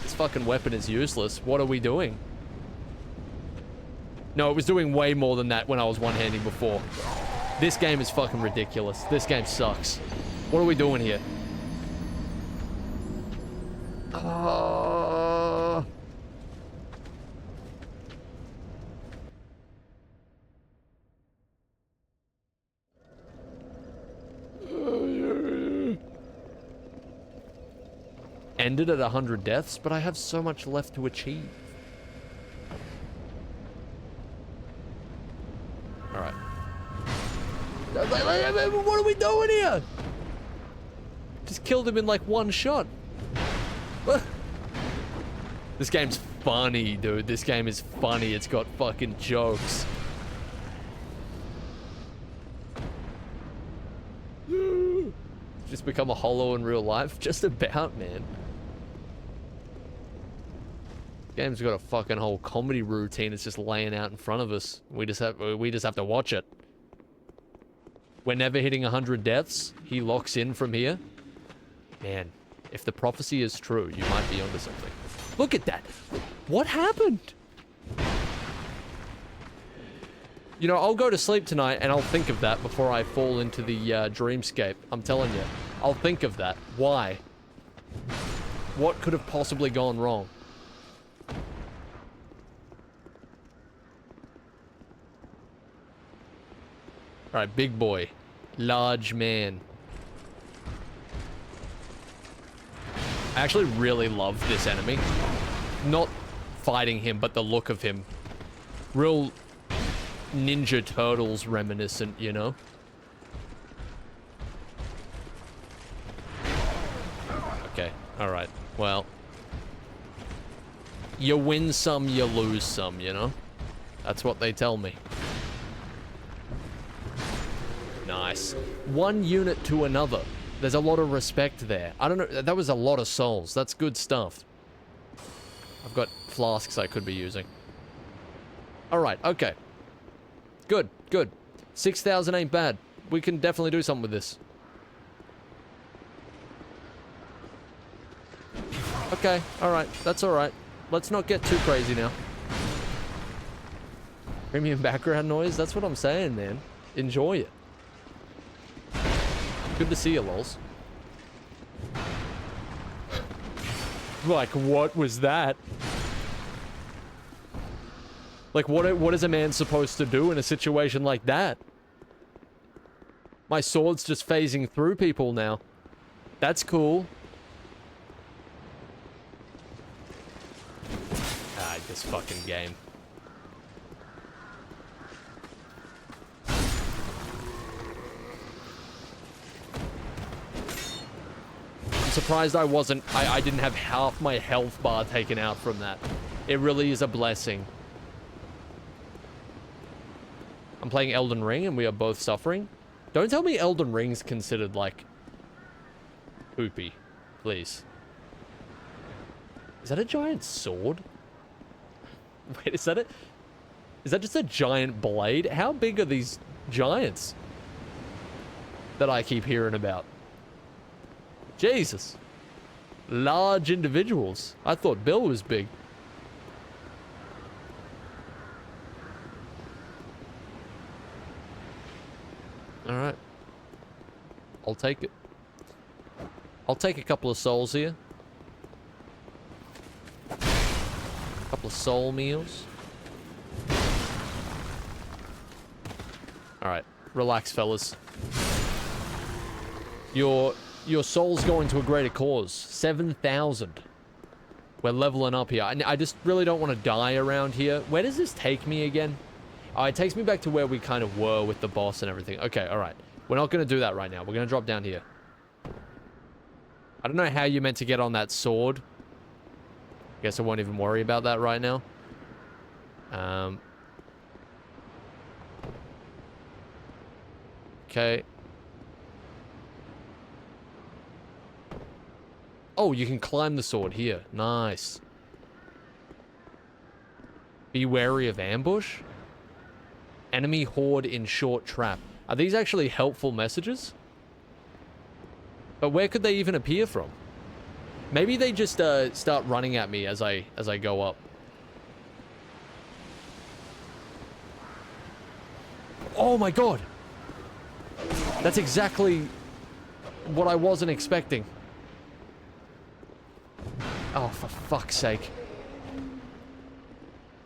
This fucking weapon is useless. What are we doing? No, it was doing way more than that when I was one-handing before. This game is fucking ridiculous. This game sucks. What are we doing here? Ended at 100 deaths, but I have so much left to achieve. Alright. What are we doing here? Just killed him in like 1 shot. This game's funny, dude. This game is funny. It's got fucking jokes. Just become a holo in real life? Just about, man. Game's got a fucking whole comedy routine. It's just laying out in front of us. We just have to watch it. We're never hitting 100 deaths. He locks in from here. Man, if the prophecy is true, you might be onto something. Look at that. What happened? You know, I'll go to sleep tonight and I'll think of that before I fall into the dreamscape. I'm telling you. I'll think of that. Why? What could have possibly gone wrong? Alright, big boy. Large man. I actually really love this enemy. Not fighting him, but the look of him. Real Ninja Turtles reminiscent, you know? Okay, alright. Well, you win some, you lose some, you know? That's what they tell me. Nice. One unit to another. There's a lot of respect there. I don't know, that was a lot of souls. That's good stuff. I've got flasks I could be using. Alright, okay. Good, good. 6,000 ain't bad. We can definitely do something with this. Okay, alright. That's alright. Let's not get too crazy now. Premium background noise? That's what I'm saying, man. Enjoy it. Good to see you, lols. Like, what was that? Like, what is a man supposed to do in a situation like that? My sword's just phasing through people now. That's cool. Ah, this fucking game. I'm surprised I didn't have half my health bar taken out from that. It really is a blessing. I'm playing Elden Ring and we are both suffering. Don't tell me Elden Ring's considered, like, poopy. Please. Is that a giant sword? Wait, is that it? Is that just a giant blade? How big are these giants that I keep hearing about? Jesus. Large individuals. I thought Bill was big. Alright. I'll take it. I'll take a couple of souls here. A couple of soul meals. Alright. Relax, fellas. Your soul's going to a greater cause. 7,000. We're leveling up here. I just really don't want to die around here. Where does this take me again? Oh, it takes me back to where we kind of were with the boss and everything. Okay, alright. We're not going to do that right now. We're going to drop down here. I don't know how you meant to get on that sword. Guess I won't even worry about that right now. Okay. Oh, you can climb the sword here. Nice. Be wary of ambush. Enemy horde in short trap. Are these actually helpful messages? But where could they even appear from? Maybe they just start running at me as I go up. Oh my god! That's exactly what I wasn't expecting. Oh, for fuck's sake.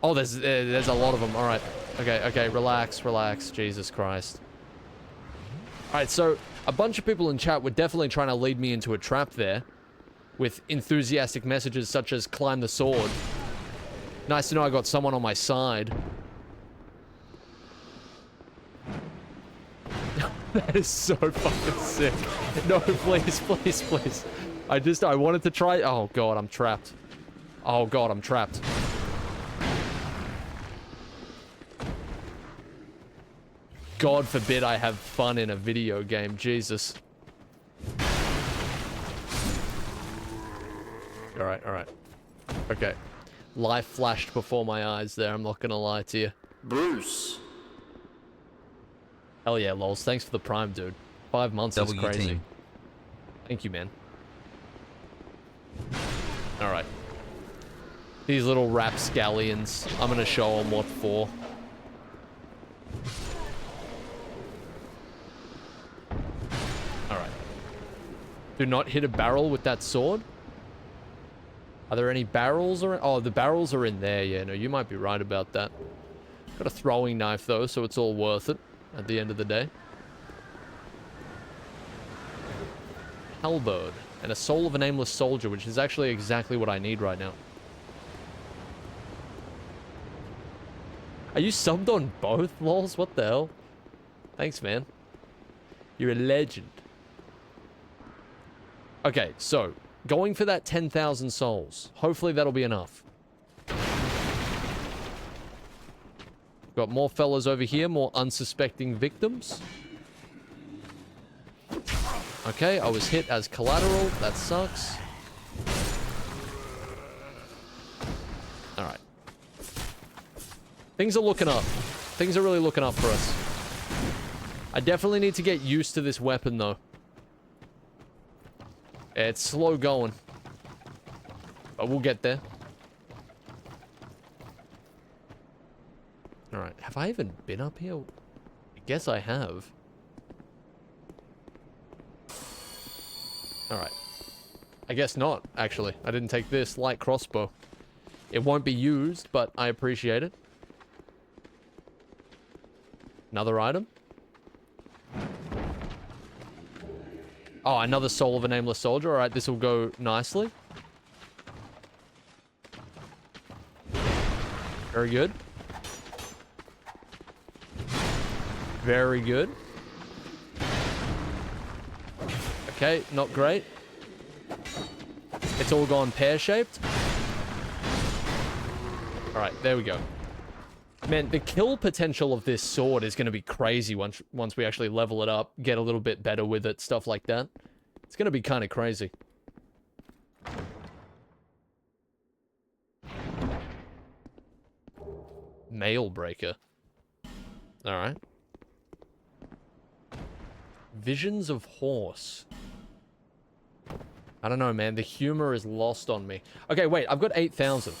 Oh, there's a lot of them. All right. Okay, relax, relax. Jesus Christ. All right, so a bunch of people in chat were definitely trying to lead me into a trap there with enthusiastic messages such as climb the sword. Nice to know I got someone on my side. That is so fucking sick. No, please, please, please. I wanted to try. Oh god, I'm trapped. Oh god, I'm trapped. God forbid I have fun in a video game. Jesus. Alright, alright. Okay. Life flashed before my eyes there, I'm not gonna lie to you. Bruce. Hell yeah, lols. Thanks for the prime, dude. 5 months is crazy. team. Thank you, man. Alright. These little rapscallions. I'm gonna show them what for. Alright. Do not hit a barrel with that sword. Are there any barrels around? Oh, the barrels are in there. Yeah, no, you might be right about that. Got a throwing knife, though, so it's all worth it at the end of the day. Halberd. And a soul of a nameless soldier, which is actually exactly what I need right now. Are you subbed on both, lols? What the hell? Thanks, man. You're a legend. Okay, so, going for that 10,000 souls. Hopefully that'll be enough. Got more fellas over here, more unsuspecting victims. Okay, I was hit as collateral. That sucks. Alright. Things are looking up. Things are really looking up for us. I definitely need to get used to this weapon, though. It's slow going. But we'll get there. Alright, have I even been up here? I guess I have. Alright. I guess not, actually. I didn't take this light crossbow. It won't be used, but I appreciate it. Another item. Oh, another soul of a nameless soldier. Alright, this will go nicely. Very good. Very good. Okay, not great. It's all gone pear-shaped. Alright, there we go. Man, the kill potential of this sword is going to be crazy once we actually level it up, get a little bit better with it, stuff like that. It's going to be kind of crazy. Mail breaker. Alright. Visions of horse. I don't know, man. The humor is lost on me. Okay, wait. I've got 8,000.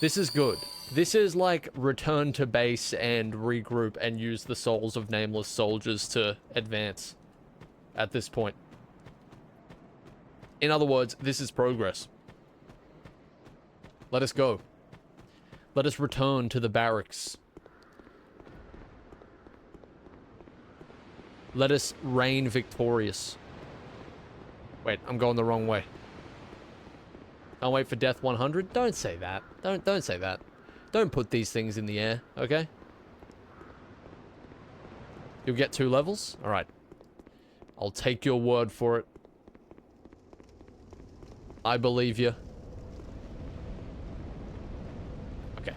This is good. This is like return to base and regroup and use the souls of nameless soldiers to advance at this point. In other words, this is progress. Let us go. Let us return to the barracks. Let us reign victorious. Wait, I'm going the wrong way. I'll wait for death 100. Don't say that. Don't say that. Don't put these things in the air, okay? You'll get 2 levels? Alright. I'll take your word for it. I believe you. Okay.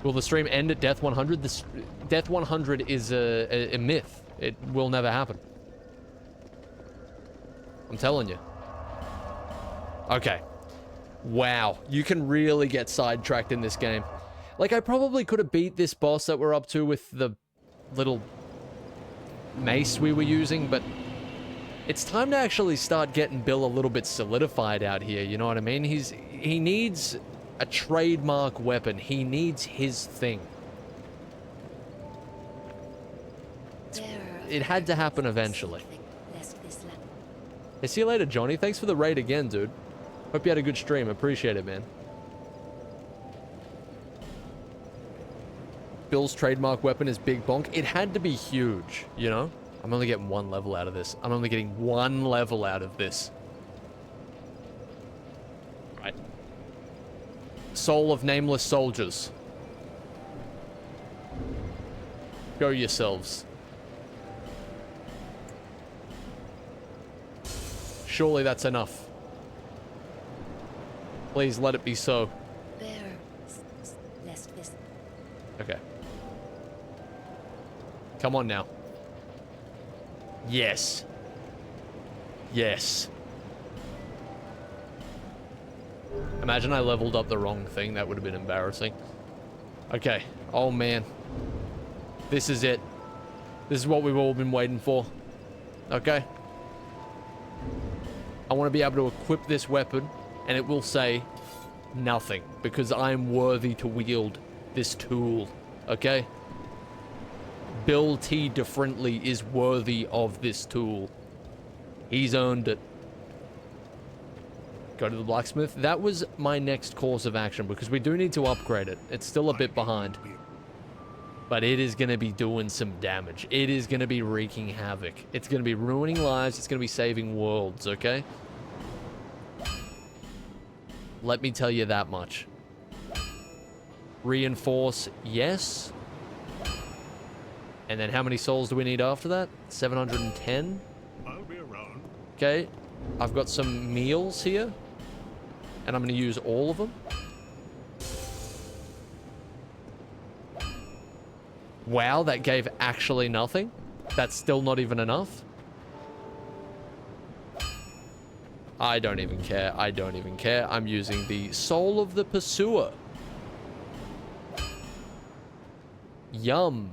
Will the stream end at death 100? This death 100 is a myth. It will never happen. I'm telling you. Okay. Wow. You can really get sidetracked in this game. Like, I probably could have beat this boss that we're up to with the little mace we were using, but it's time to actually start getting Bill a little bit solidified out here, you know what I mean? He needs a trademark weapon. He needs his thing. It had to happen eventually. Hey, see you later, Johnny. Thanks for the raid again, dude. Hope you had a good stream. Appreciate it, man. Bill's trademark weapon is Big Bonk. It had to be huge, you know? I'm only getting 1 level out of this. I'm only getting 1 level out of this. Right. Soul of nameless soldiers. Go yourselves. Surely that's enough. Please let it be so. Okay. Come on now. Yes. Yes. Imagine I leveled up the wrong thing. That would have been embarrassing. Okay. Oh, man. This is it. This is what we've all been waiting for. Okay. I want to be able to equip this weapon, and it will say nothing, because I am worthy to wield this tool. Okay? Bill T. DaFrintli is worthy of this tool. He's earned it. Go to the blacksmith. That was my next course of action, because we do need to upgrade it. It's still a bit behind. But it is going to be doing some damage. It is going to be wreaking havoc. It's going to be ruining lives. It's going to be saving worlds, okay? Let me tell you that much. Reinforce, yes. And then how many souls do we need after that? 710? I'll be around. Okay. I've got some meals here. And I'm going to use all of them. Wow, that gave actually nothing. That's still not even enough. I don't even care. I don't even care. I'm using the Soul of the Pursuer. Yum.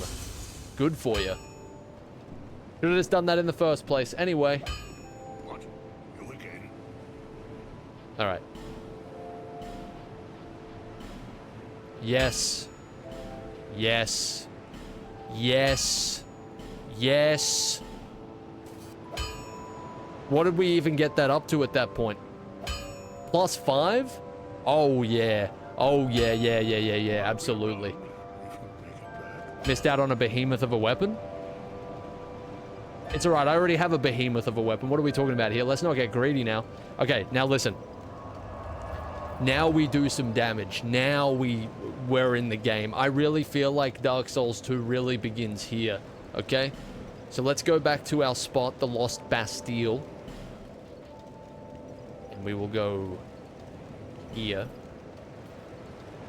Good for you. Should have just done that in the first place. Anyway. What? You again? Alright. Yes. Yes. Yes. Yes. What did we even get that up to at that point? +5? Oh, yeah. Oh, yeah, absolutely. Missed out on a behemoth of a weapon? It's alright, I already have a behemoth of a weapon. What are we talking about here? Let's not get greedy now. Okay, now listen. Now we do some damage. Now we're in the game. I really feel like Dark Souls 2 really begins here. Okay? So let's go back to our spot, the Lost Bastille. And we will go here.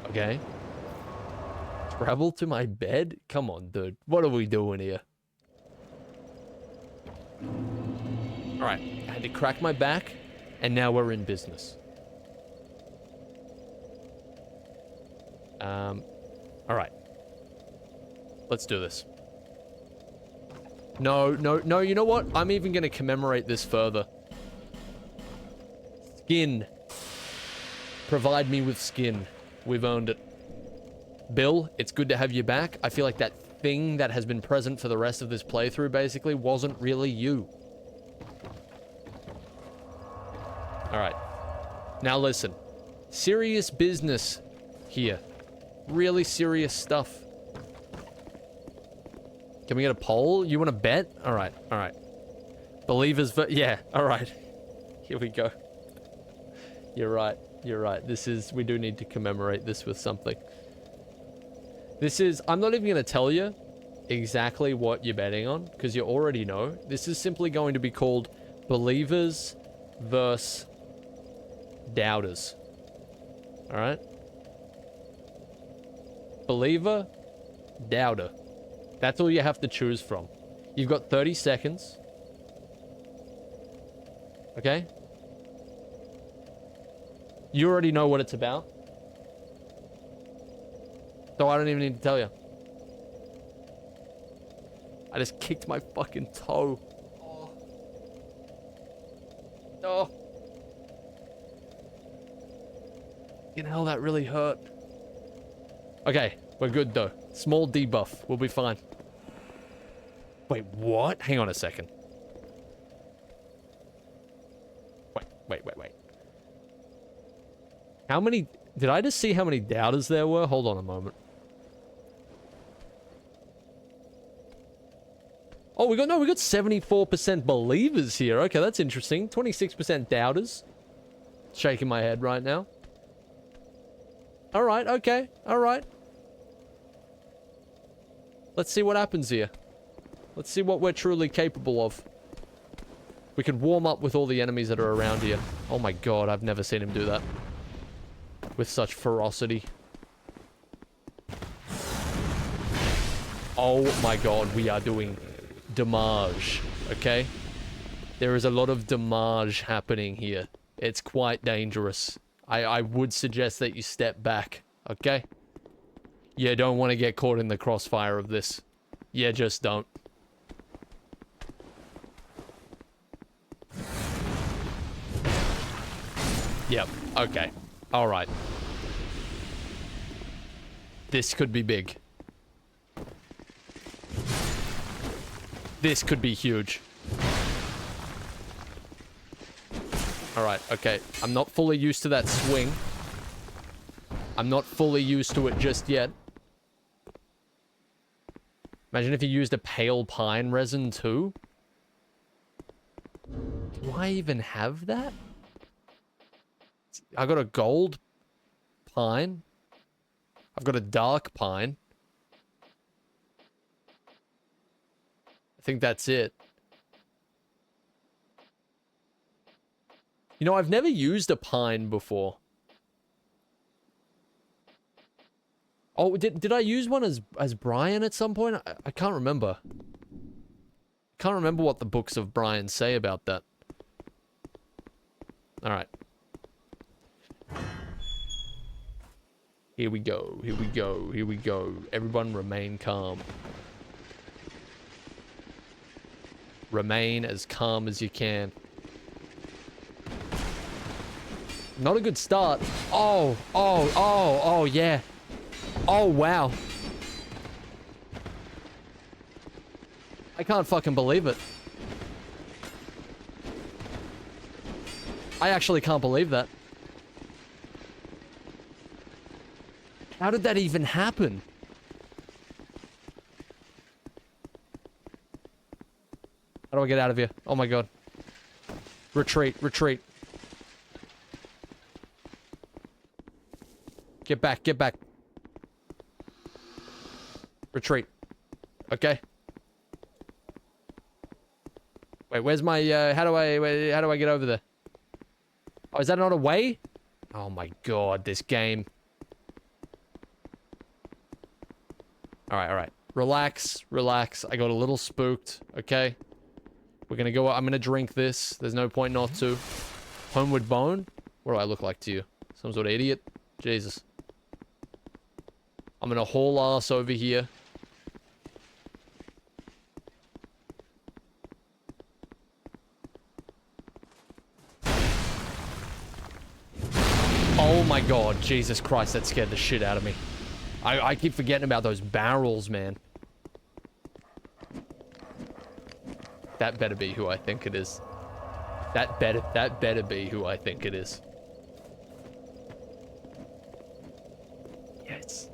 Okay? Travel to my bed? Come on, dude. What are we doing here? Alright, I had to crack my back, and now we're in business. Alright. Let's do this. No, you know what? I'm even gonna commemorate this further. Skin. Provide me with skin. We've earned it. Bill, it's good to have you back. I feel like that thing that has been present for the rest of this playthrough, basically, wasn't really you. Alright. Now listen. Serious business here. Really serious stuff. Can we get a poll? You want to bet? Alright, alright. Believers, yeah, alright. Here we go. You're right, you're right. This is, we do need to commemorate this with something. This is, I'm not even going to tell you exactly what you're betting on, because you already know. This is simply going to be called Believers versus Doubters. Alright? Believer, Doubter. That's all you have to choose from. You've got 30 seconds. Okay? You already know what it's about. So I don't even need to tell you. I just kicked my fucking toe. Oh. Oh. You know, that really hurt. Okay, we're good though. Small debuff. We'll be fine. Wait, what? Hang on a second. Wait. How many... Did I just see how many doubters there were? Hold on a moment. Oh, we got 74% believers here. Okay, that's interesting. 26% doubters. Shaking my head right now. Alright, okay. Alright. Let's see what happens here. Let's see what we're truly capable of. We can warm up with all the enemies that are around here. Oh my god, I've never seen him do that. With such ferocity. Oh my god, we are doing damage, okay? There is a lot of damage happening here. It's quite dangerous. I would suggest that you step back, okay? You don't want to get caught in the crossfire of this. You just don't. Yep, okay. Alright. This could be big. This could be huge. Alright, okay. I'm not fully used to that swing. I'm not fully used to it just yet. Imagine if you used a pale pine resin too. Do I even have that? I got a gold pine. I've got a dark pine. I think that's it. You know, I've never used a pine before. Oh, did I use one as Brian at some point? I can't remember. Can't remember what the books of Brian say about that. Alright. Here we go, here we go, here we go. Everyone remain calm. Remain as calm as you can. Not a good start. Oh, yeah. Oh, wow. I can't fucking believe it. I actually can't believe that. How did that even happen? How do I get out of here? Oh my god. Retreat, retreat. Get back, get back. Retreat. Okay. Wait, where's my, how do I get over there? Oh, is that not a way? Oh my god, this game. Alright, alright. Relax, relax. I got a little spooked, okay? We're gonna go, I'm gonna drink this. There's no point not to. Homeward Bone? What do I look like to you? Some sort of idiot? Jesus. I'm gonna haul ass over here. Oh my god, Jesus Christ, that scared the shit out of me. I keep forgetting about those barrels, man. That better be who I think it is. That better be who I think it is. Yes.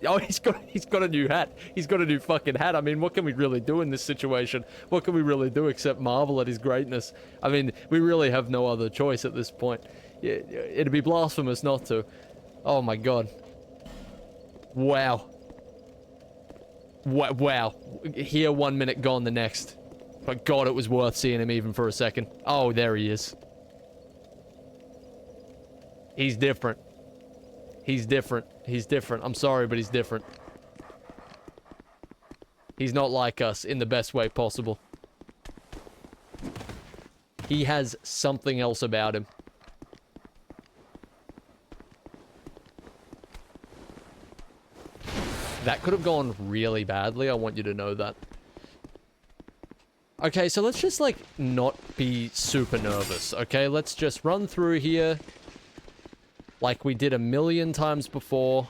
Oh, he's got a new hat. He's got a new fucking hat. I mean, what can we really do in this situation? What can we really do except marvel at his greatness? I mean, we really have no other choice at this point. Yeah, it'd be blasphemous not to. Oh my god. Wow. Wow. Here 1 minute, gone the next. But god, it was worth seeing him even for a second. Oh, there he is. He's different. He's different. He's different. I'm sorry, but he's different. He's not like us in the best way possible. He has something else about him. That could have gone really badly. I want you to know that. Okay, so let's just, like, not be super nervous, okay? Let's just run through here like we did a million times before.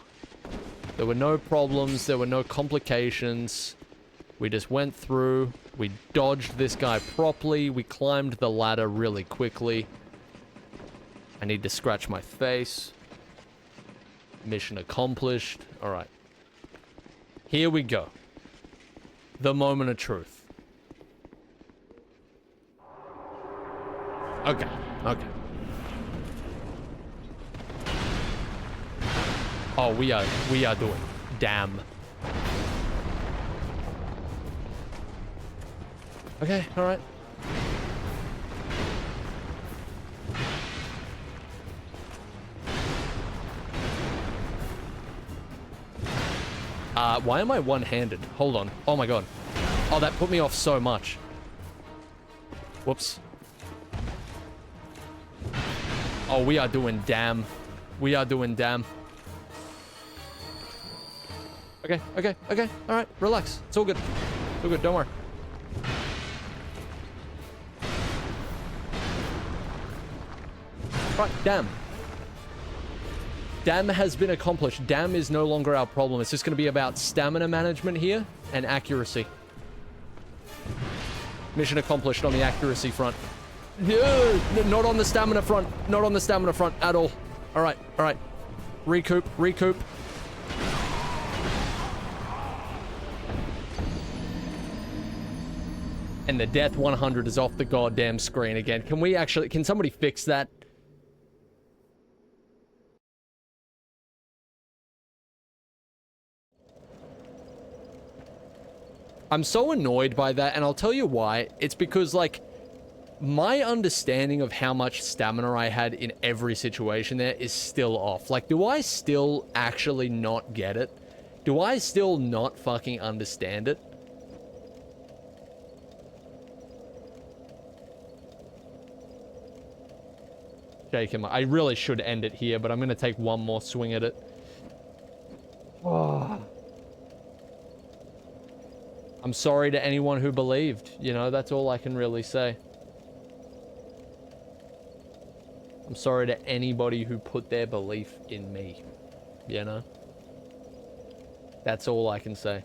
There were no problems. There were no complications. We just went through. We dodged this guy properly. We climbed the ladder really quickly. I need to scratch my face. Mission accomplished. All right. Here we go. The moment of truth. Okay. Okay. Oh, we are doing damn. Okay, all right. Why am I one-handed? Hold on. Oh my god. Oh, that put me off so much. Whoops. Oh, we are doing damn. We are doing damn. Okay, okay, okay. All right, relax. It's all good. It's all good. Don't worry. Right, damn. Damn has been accomplished. Damn is no longer our problem. It's just going to be about stamina management here and accuracy. Mission accomplished on the accuracy front. Yeah, not on the stamina front. Not on the stamina front at all. All right, all right. Recoup, recoup. And the death 100 is off the goddamn screen again. Can somebody fix that? I'm so annoyed by that, and I'll tell you why. It's because, like, my understanding of how much stamina I had in every situation there is still off. Like, do I still actually not get it? Do I still not fucking understand it? Shake him. I really should end it here, but I'm gonna take one more swing at it. Oh. I'm sorry to anyone who believed, you know, that's all I can really say. I'm sorry to anybody who put their belief in me, you know? That's all I can say.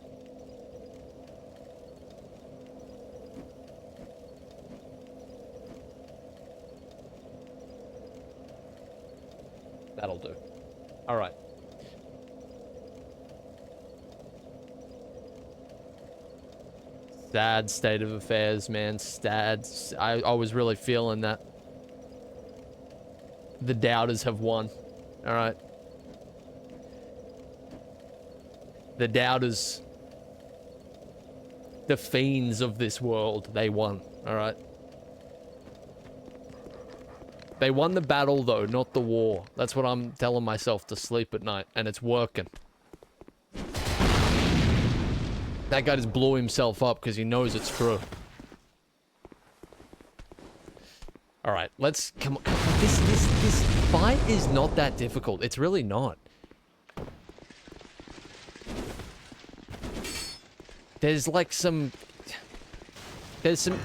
That'll do. All right. Sad state of affairs, man. Sad. I was really feeling that. The doubters have won. All right. The doubters. The fiends of this world, they won. All right. They won the battle, though, not the war. That's what I'm telling myself to sleep at night, and it's working. That guy just blew himself up because he knows it's true. All right, let's come on. This fight is not that difficult. It's really not. There's like some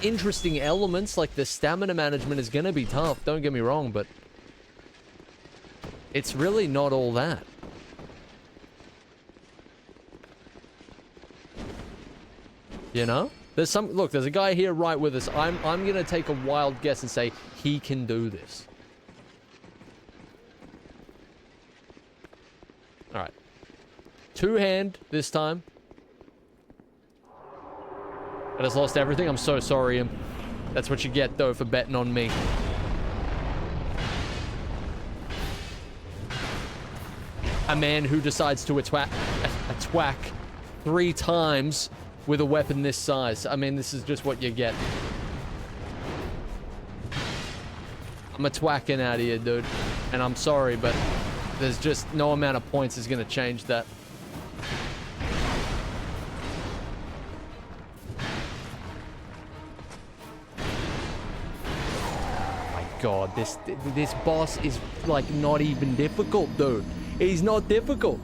interesting elements, like the stamina management is gonna be tough. Don't get me wrong, but it's really not all that. You know? There's some... Look, there's a guy here right with us. I'm gonna take a wild guess and say he can do this. Alright. Two-hand this time. I just lost everything. I'm so sorry, Im. That's what you get, though, for betting on me. A man who decides to attack 3 times with a weapon this size. I mean, this is just what you get. I'm a twacking out of here, dude. And I'm sorry, but there's just no amount of points is going to change that. Oh my god, this boss is, like, not even difficult, dude. He's not difficult.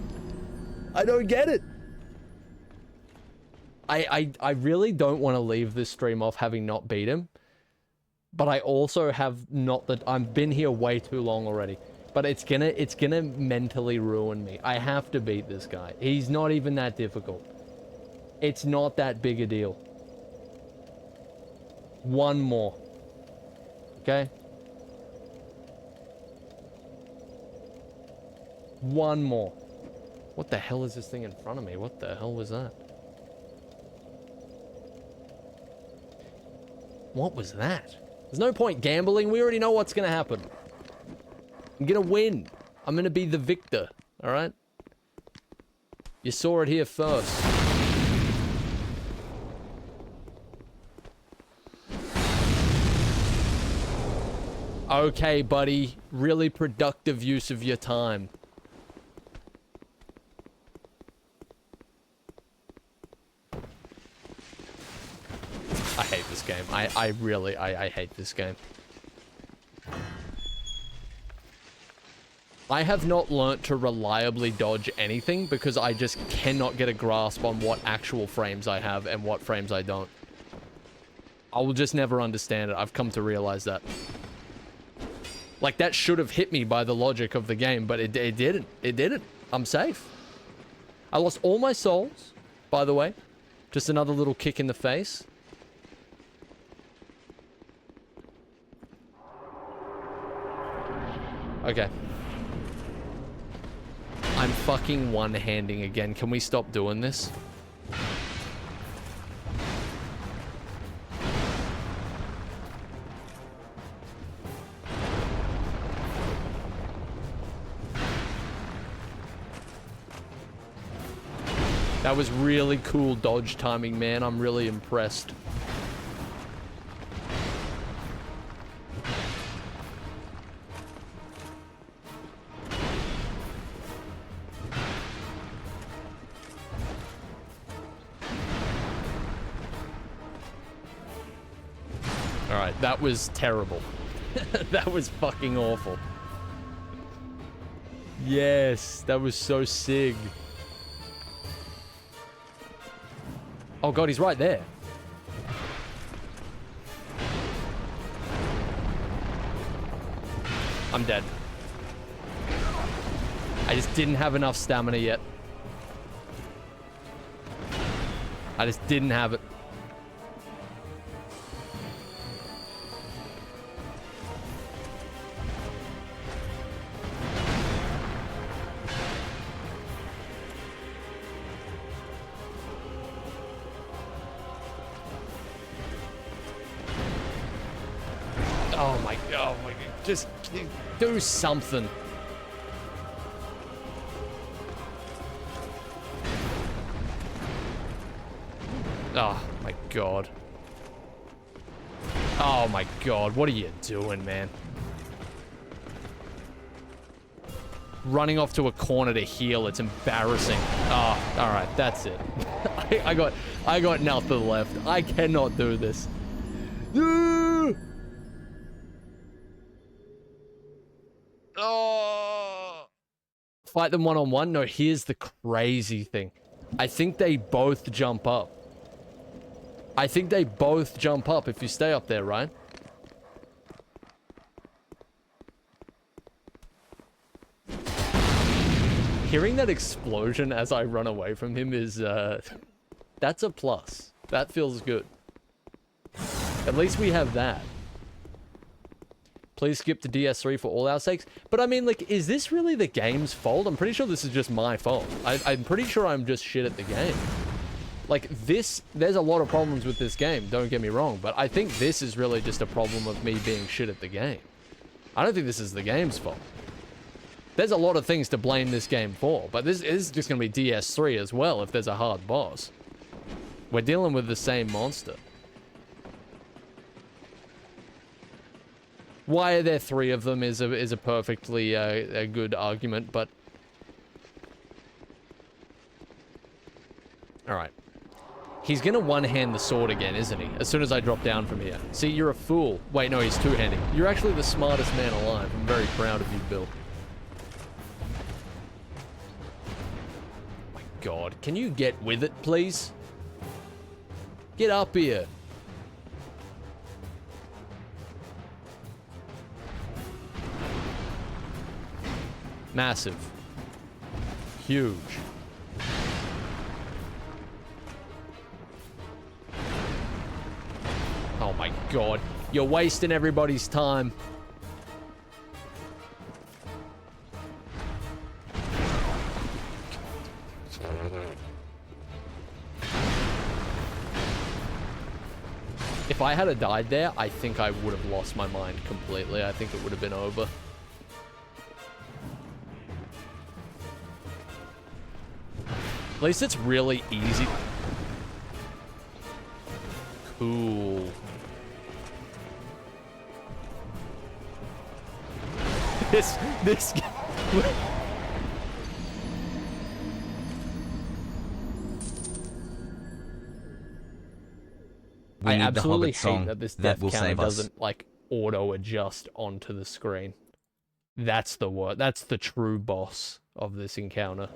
I don't get it. I really don't want to leave this stream off having not beat him. But I also have not that I've been here way too long already. But it's gonna mentally ruin me. I have to beat this guy. He's not even that difficult. It's not that big a deal. One more. Okay? One more. What the hell is this thing in front of me? What the hell was that? What was that? There's no point gambling. We already know what's gonna happen. I'm gonna win. I'm gonna be the victor. Alright? You saw it here first. Okay, buddy. Really productive use of your time. I hate this game. I really hate this game. I have not learnt to reliably dodge anything because I just cannot get a grasp on what actual frames I have and what frames I don't. I will just never understand it. I've come to realize that. Like, that should have hit me by the logic of the game, but it didn't. It didn't. I'm safe. I lost all my souls, by the way. Just another little kick in the face. Okay. I'm fucking one-handing again. Can we stop doing this? That was really cool dodge timing, man. I'm really impressed. Alright, that was terrible. That was fucking awful. Yes, that was so sig. Oh god, he's right there. I'm dead. I just didn't have enough stamina yet. I just didn't have it. Oh my god, just do something. Oh my god. Oh my god, what are you doing, man? Running off to a corner to heal, it's embarrassing. Oh, alright, that's it. I got nothing left. I cannot do this. Oh. Fight them one-on-one? No, here's the crazy thing. I think they both jump up. I think they both jump up if you stay up there, right? Hearing that explosion as I run away from him is, that's a plus. That feels good. At least we have that. Please skip to DS3 for all our sakes. But I mean, like, is this really the game's fault? I'm pretty sure this is just my fault. I'm pretty sure I'm just shit at the game. Like, this, there's a lot of problems with this game, don't get me wrong, but I think this is really just a problem of me being shit at the game. I don't think this is the game's fault. There's a lot of things to blame this game for, but this is just going to be DS3 as well if there's a hard boss. We're dealing with the same monster. Why are there 3 of them is a perfectly a good argument, but... Alright. He's gonna one-hand the sword again, isn't he? As soon as I drop down from here. See, you're a fool. Wait, no, he's two-handing. You're actually the smartest man alive. I'm very proud of you, Bill. Oh my god. Can you get with it, please? Get up here. Massive. Huge. Oh my god. You're wasting everybody's time. If I had died there, I think I would have lost my mind completely. I think it would have been over. At least it's really easy. Cool. This I absolutely hate that this death counter doesn't like auto adjust onto the screen. That's the word. That's the true boss of this encounter.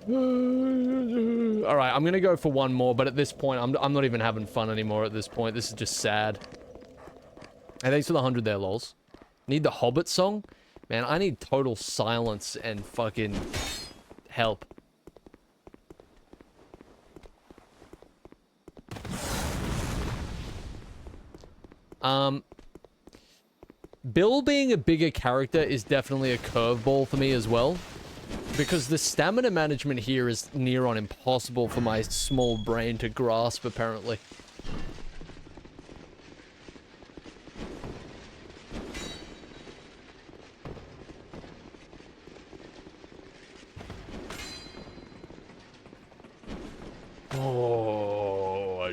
Alright, I'm gonna go for one more, but at this point, I'm not even having fun anymore at this point. This is just sad. Hey, thanks for the 100 there, lols. Need the Hobbit song? Man, I need total silence and fucking help. Bill being a bigger character is definitely a curveball for me as well. Because the stamina management here is near on impossible for my small brain to grasp, apparently.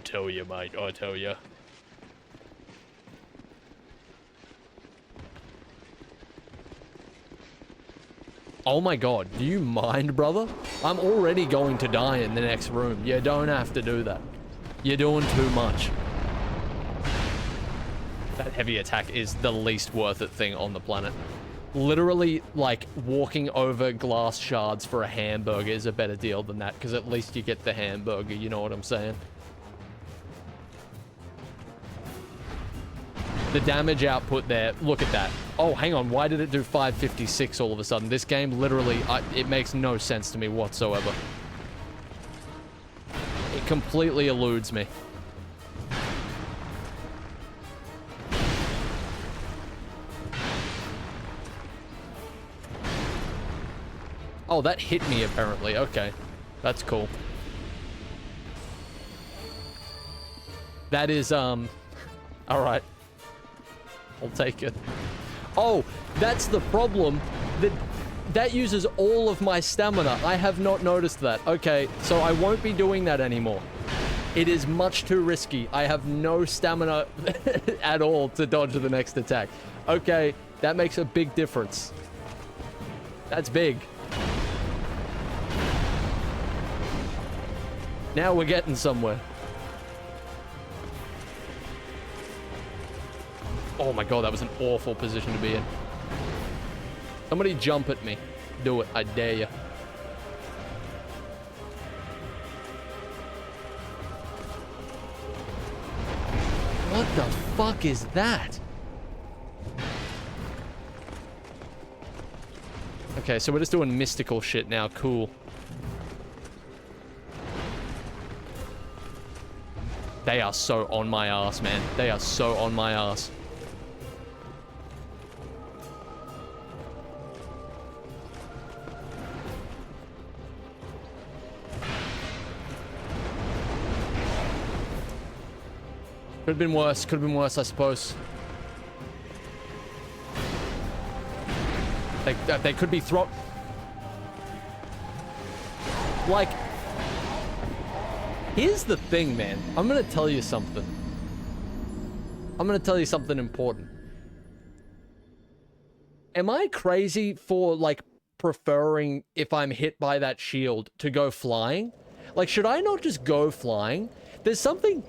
tell you, mate. I tell you. Oh my god, do you mind, brother? I'm already going to die in the next room. You don't have to do that. You're doing too much. That heavy attack is the least worth it thing on the planet. Literally, like, walking over glass shards for a hamburger is a better deal than that, because at least you get the hamburger, you know what I'm saying? The damage output there, look at that. Oh, hang on, why did it do 556 all of a sudden? This game literally, it makes no sense to me whatsoever. It completely eludes me. Oh, that hit me apparently, okay. That's cool. That is, alright. I'll take it. Oh, that's the problem. That uses all of my stamina. I have not noticed that. Okay, so I won't be doing that anymore. It is much too risky. I have no stamina at all to dodge the next attack. Okay, that makes a big difference. That's big. Now we're getting somewhere. Oh my god, that was an awful position to be in. Somebody jump at me. Do it, I dare you. What the fuck is that? Okay, so we're just doing mystical shit now. Cool. They are so on my ass, man. They are so on my ass. Could have been worse. Could have been worse, I suppose. They could be like, here's the thing, man. I'm gonna tell you something. I'm gonna tell you something important. Am I crazy for, like, preferring, if I'm hit by that shield, to go flying? Like, should I not just go flying? There's something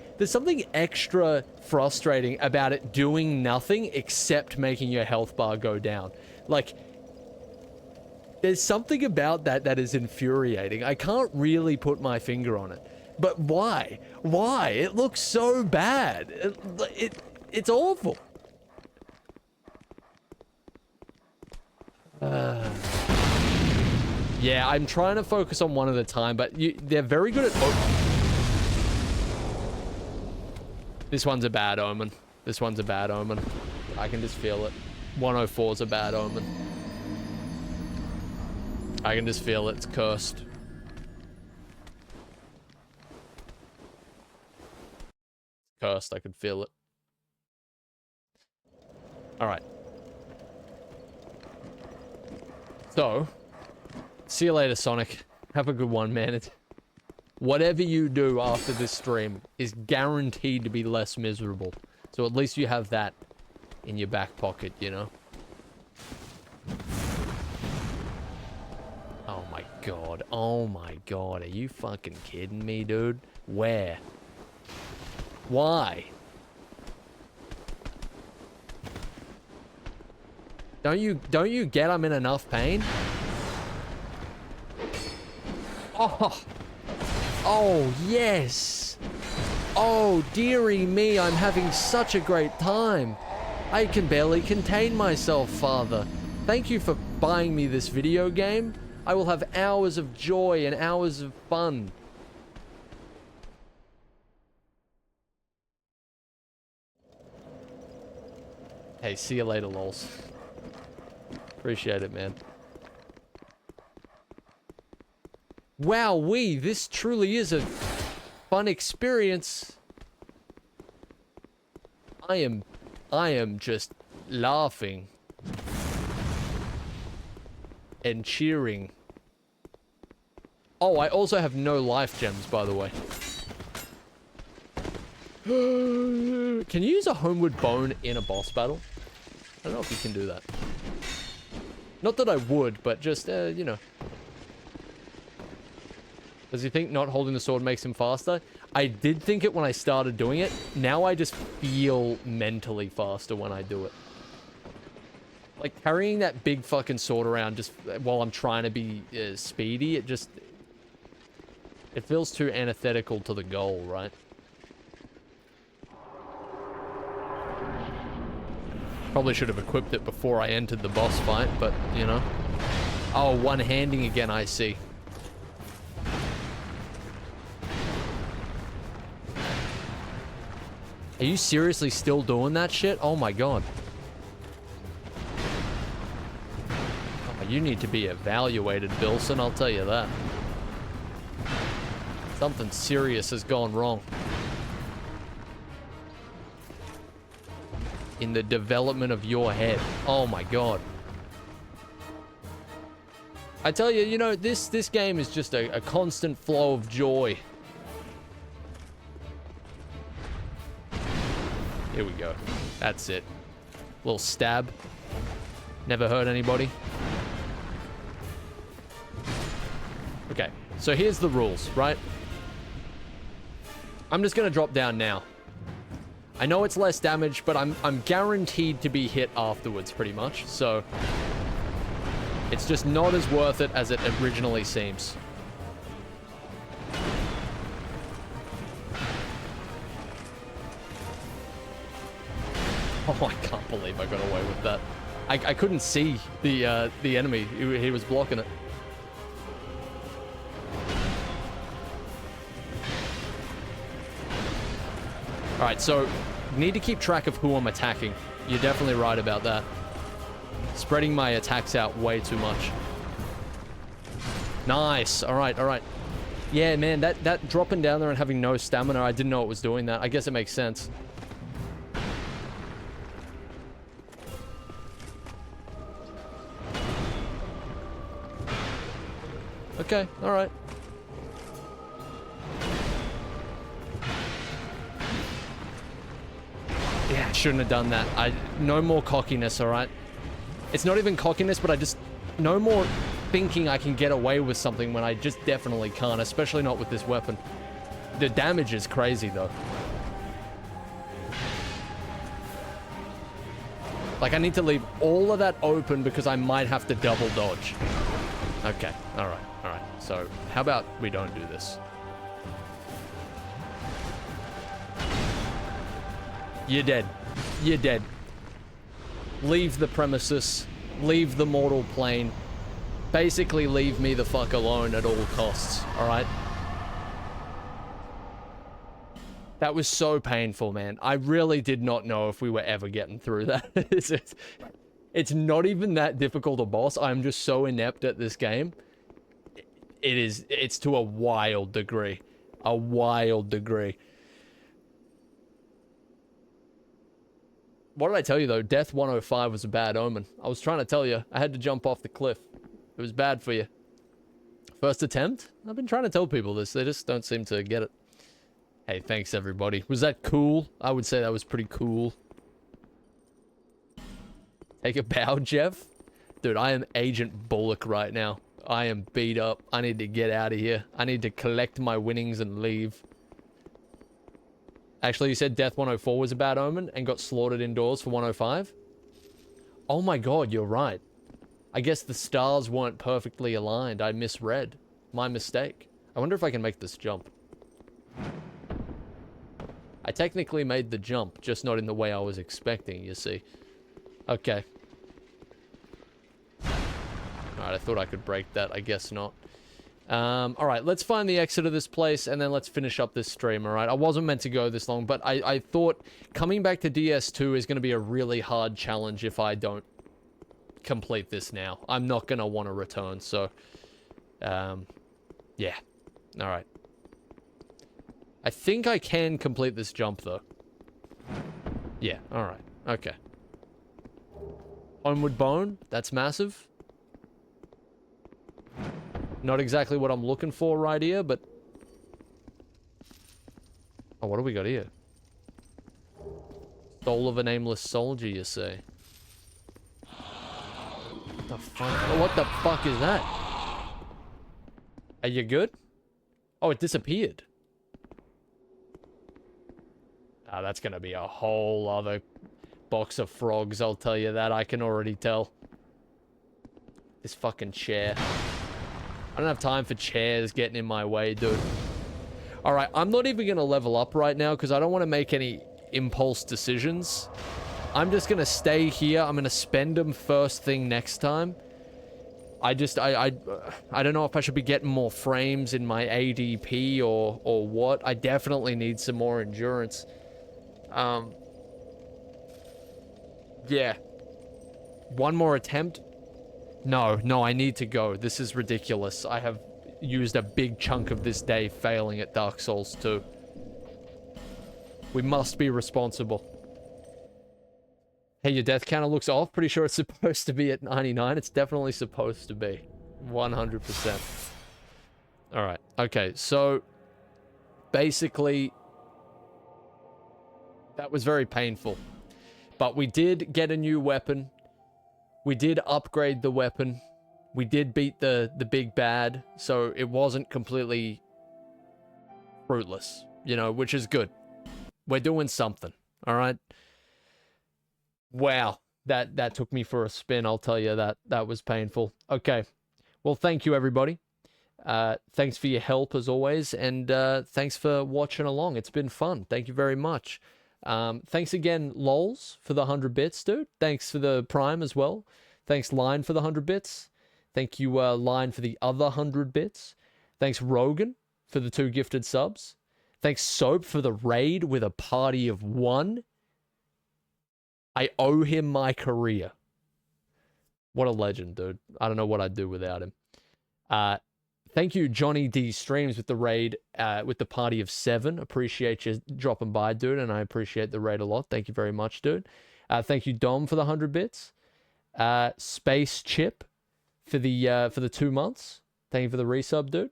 extra frustrating about it doing nothing except making your health bar go down. Like, there's something about that is infuriating. I can't really put my finger on it. But why? Why? It looks so bad. It's awful. Yeah, I'm trying to focus on one at a time, but they're very good at... This one's a bad omen. This one's a bad omen. I can just feel it. 104's a bad omen. I can just feel it. It's cursed. Cursed. I can feel it. Alright. So, see you later, Sonic. Have a good one, man. Whatever you do after this stream is guaranteed to be less miserable. So at least you have that in your back pocket, you know? Oh my god. Oh my god. Are you fucking kidding me, dude? Where? Why? Don't you get I'm in enough pain? Oh! Oh, yes! Oh, dearie me, I'm having such a great time. I can barely contain myself, Father. Thank you for buying me this video game. I will have hours of joy and hours of fun. Hey, see you later, lols. Appreciate it, man. Wowee, this truly is a fun experience. I am just laughing and cheering. Oh, I also have no life gems, by the way. Can you use a homeward bone in a boss battle? I don't know if you can do that. Not that I would, but just, you know. Does he think not holding the sword makes him faster? I did think it when I started doing it. Now I just feel mentally faster when I do it. Like, carrying that big fucking sword around just while I'm trying to be speedy, it just... It feels too antithetical to the goal, right? Probably should have equipped it before I entered the boss fight, but, you know. Oh, one-handing again, I see. Are you seriously still doing that shit? Oh my god. Oh, you need to be evaluated, Bilson, I'll tell you that. Something serious has gone wrong. In the development of your head. Oh my god. I tell you, you know, this game is just a constant flow of joy. Here we go. That's it. Little stab. Never hurt anybody. Okay, so here's the rules, right? I'm just gonna drop down now. I know it's less damage, but I'm guaranteed to be hit afterwards, pretty much. So it's just not as worth it as it originally seems. Oh, I can't believe I got away with that. I couldn't see the enemy. He was blocking it. Alright, so need to keep track of who I'm attacking. You're definitely right about that. Spreading my attacks out way too much. Nice. Alright, alright. Yeah, man, that dropping down there and having no stamina, I didn't know it was doing that. I guess it makes sense. Okay, alright. Yeah, I shouldn't have done that. No more cockiness, alright? It's not even cockiness, but no more thinking I can get away with something when I just definitely can't, especially not with this weapon. The damage is crazy, though. Like, I need to leave all of that open because I might have to double dodge. Okay, alright, alright. So, how about we don't do this? You're dead. You're dead. Leave the premises. Leave the mortal plane. Basically, leave me the fuck alone at all costs, alright? That was so painful, man. I really did not know if we were ever getting through that. It's not even that difficult a boss. I'm just so inept at this game. It's to a wild degree. A wild degree. What did I tell you, though? Death 105 was a bad omen. I was trying to tell you. I had to jump off the cliff. It was bad for you. First attempt? I've been trying to tell people this. They just don't seem to get it. Hey, thanks, everybody. Was that cool? I would say that was pretty cool. Take a bow, Jeff? Dude, I am Agent Bullock right now. I am beat up. I need to get out of here. I need to collect my winnings and leave. Actually, you said Death 104 was a bad omen and got slaughtered indoors for 105? Oh my god, you're right. I guess the stars weren't perfectly aligned. I misread. My mistake. I wonder if I can make this jump. I technically made the jump, just not in the way I was expecting, you see. Okay. Alright, I thought I could break that. I guess not. Alright, let's find the exit of this place, and then let's finish up this stream, alright? I wasn't meant to go this long, but I thought coming back to DS2 is going to be a really hard challenge if I don't complete this now. I'm not going to want to return, so... yeah. Alright. I think I can complete this jump, though. Yeah, alright. Okay. Homeward bone. That's massive. Not exactly what I'm looking for right here, but... Oh, what do we got here? Soul of a nameless soldier, you say? What the fuck? What the fuck is that? Are you good? Oh, it disappeared. Ah, that's gonna be a whole other box of frogs, I'll tell you that. I can already tell. This fucking chair. I don't have time for chairs getting in my way, dude. Alright, I'm not even gonna level up right now because I don't want to make any impulse decisions. I'm just gonna stay here. I'm gonna spend them first thing next time. I don't know if I should be getting more frames in my ADP or what. I definitely need some more endurance. Yeah. One more attempt? No, I need to go. This is ridiculous. I have used a big chunk of this day failing at Dark Souls 2. We must be responsible. Hey, your death counter looks off. Pretty sure it's supposed to be at 99. It's definitely supposed to be. 100%. Alright. Okay, so... basically... that was very painful. But we did get a new weapon. We did upgrade the weapon. We did beat the big bad. So it wasn't completely... fruitless. You know, which is good. We're doing something. Alright? Wow, that took me for a spin, I'll tell you that. That was painful. Okay, well, thank you, everybody. Thanks for your help, as always, and thanks for watching along. It's been fun. Thank you very much. Thanks again, Lols, for the 100 bits, dude. Thanks for the Prime as well. Thanks, Line, for the 100 bits. Thank you, Line, for the other 100 bits. Thanks, Rogan, for the 2 gifted subs. Thanks, Soap, for the raid with a party of 1. I owe him my career. What a legend, dude. I don't know what I'd do without him. Thank you, Johnny D Streams, with the raid, with the party of 7. Appreciate you dropping by, dude, and I appreciate the raid a lot. Thank you very much, dude. Thank you, Dom, for the 100 bits. Space Chip for the 2 months. Thank you for the resub, dude.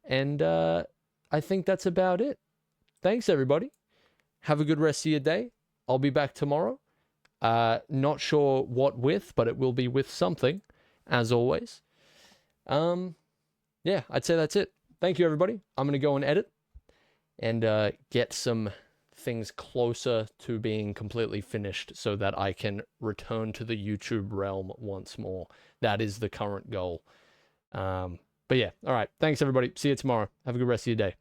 And I think that's about it. Thanks, everybody. Have a good rest of your day. I'll be back tomorrow. Not sure what with, but it will be with something, as always. Yeah, I'd say that's it. Thank you, everybody. I'm going to go and edit and get some things closer to being completely finished so that I can return to the YouTube realm once more. That is the current goal. But yeah, all right. Thanks, everybody. See you tomorrow. Have a good rest of your day.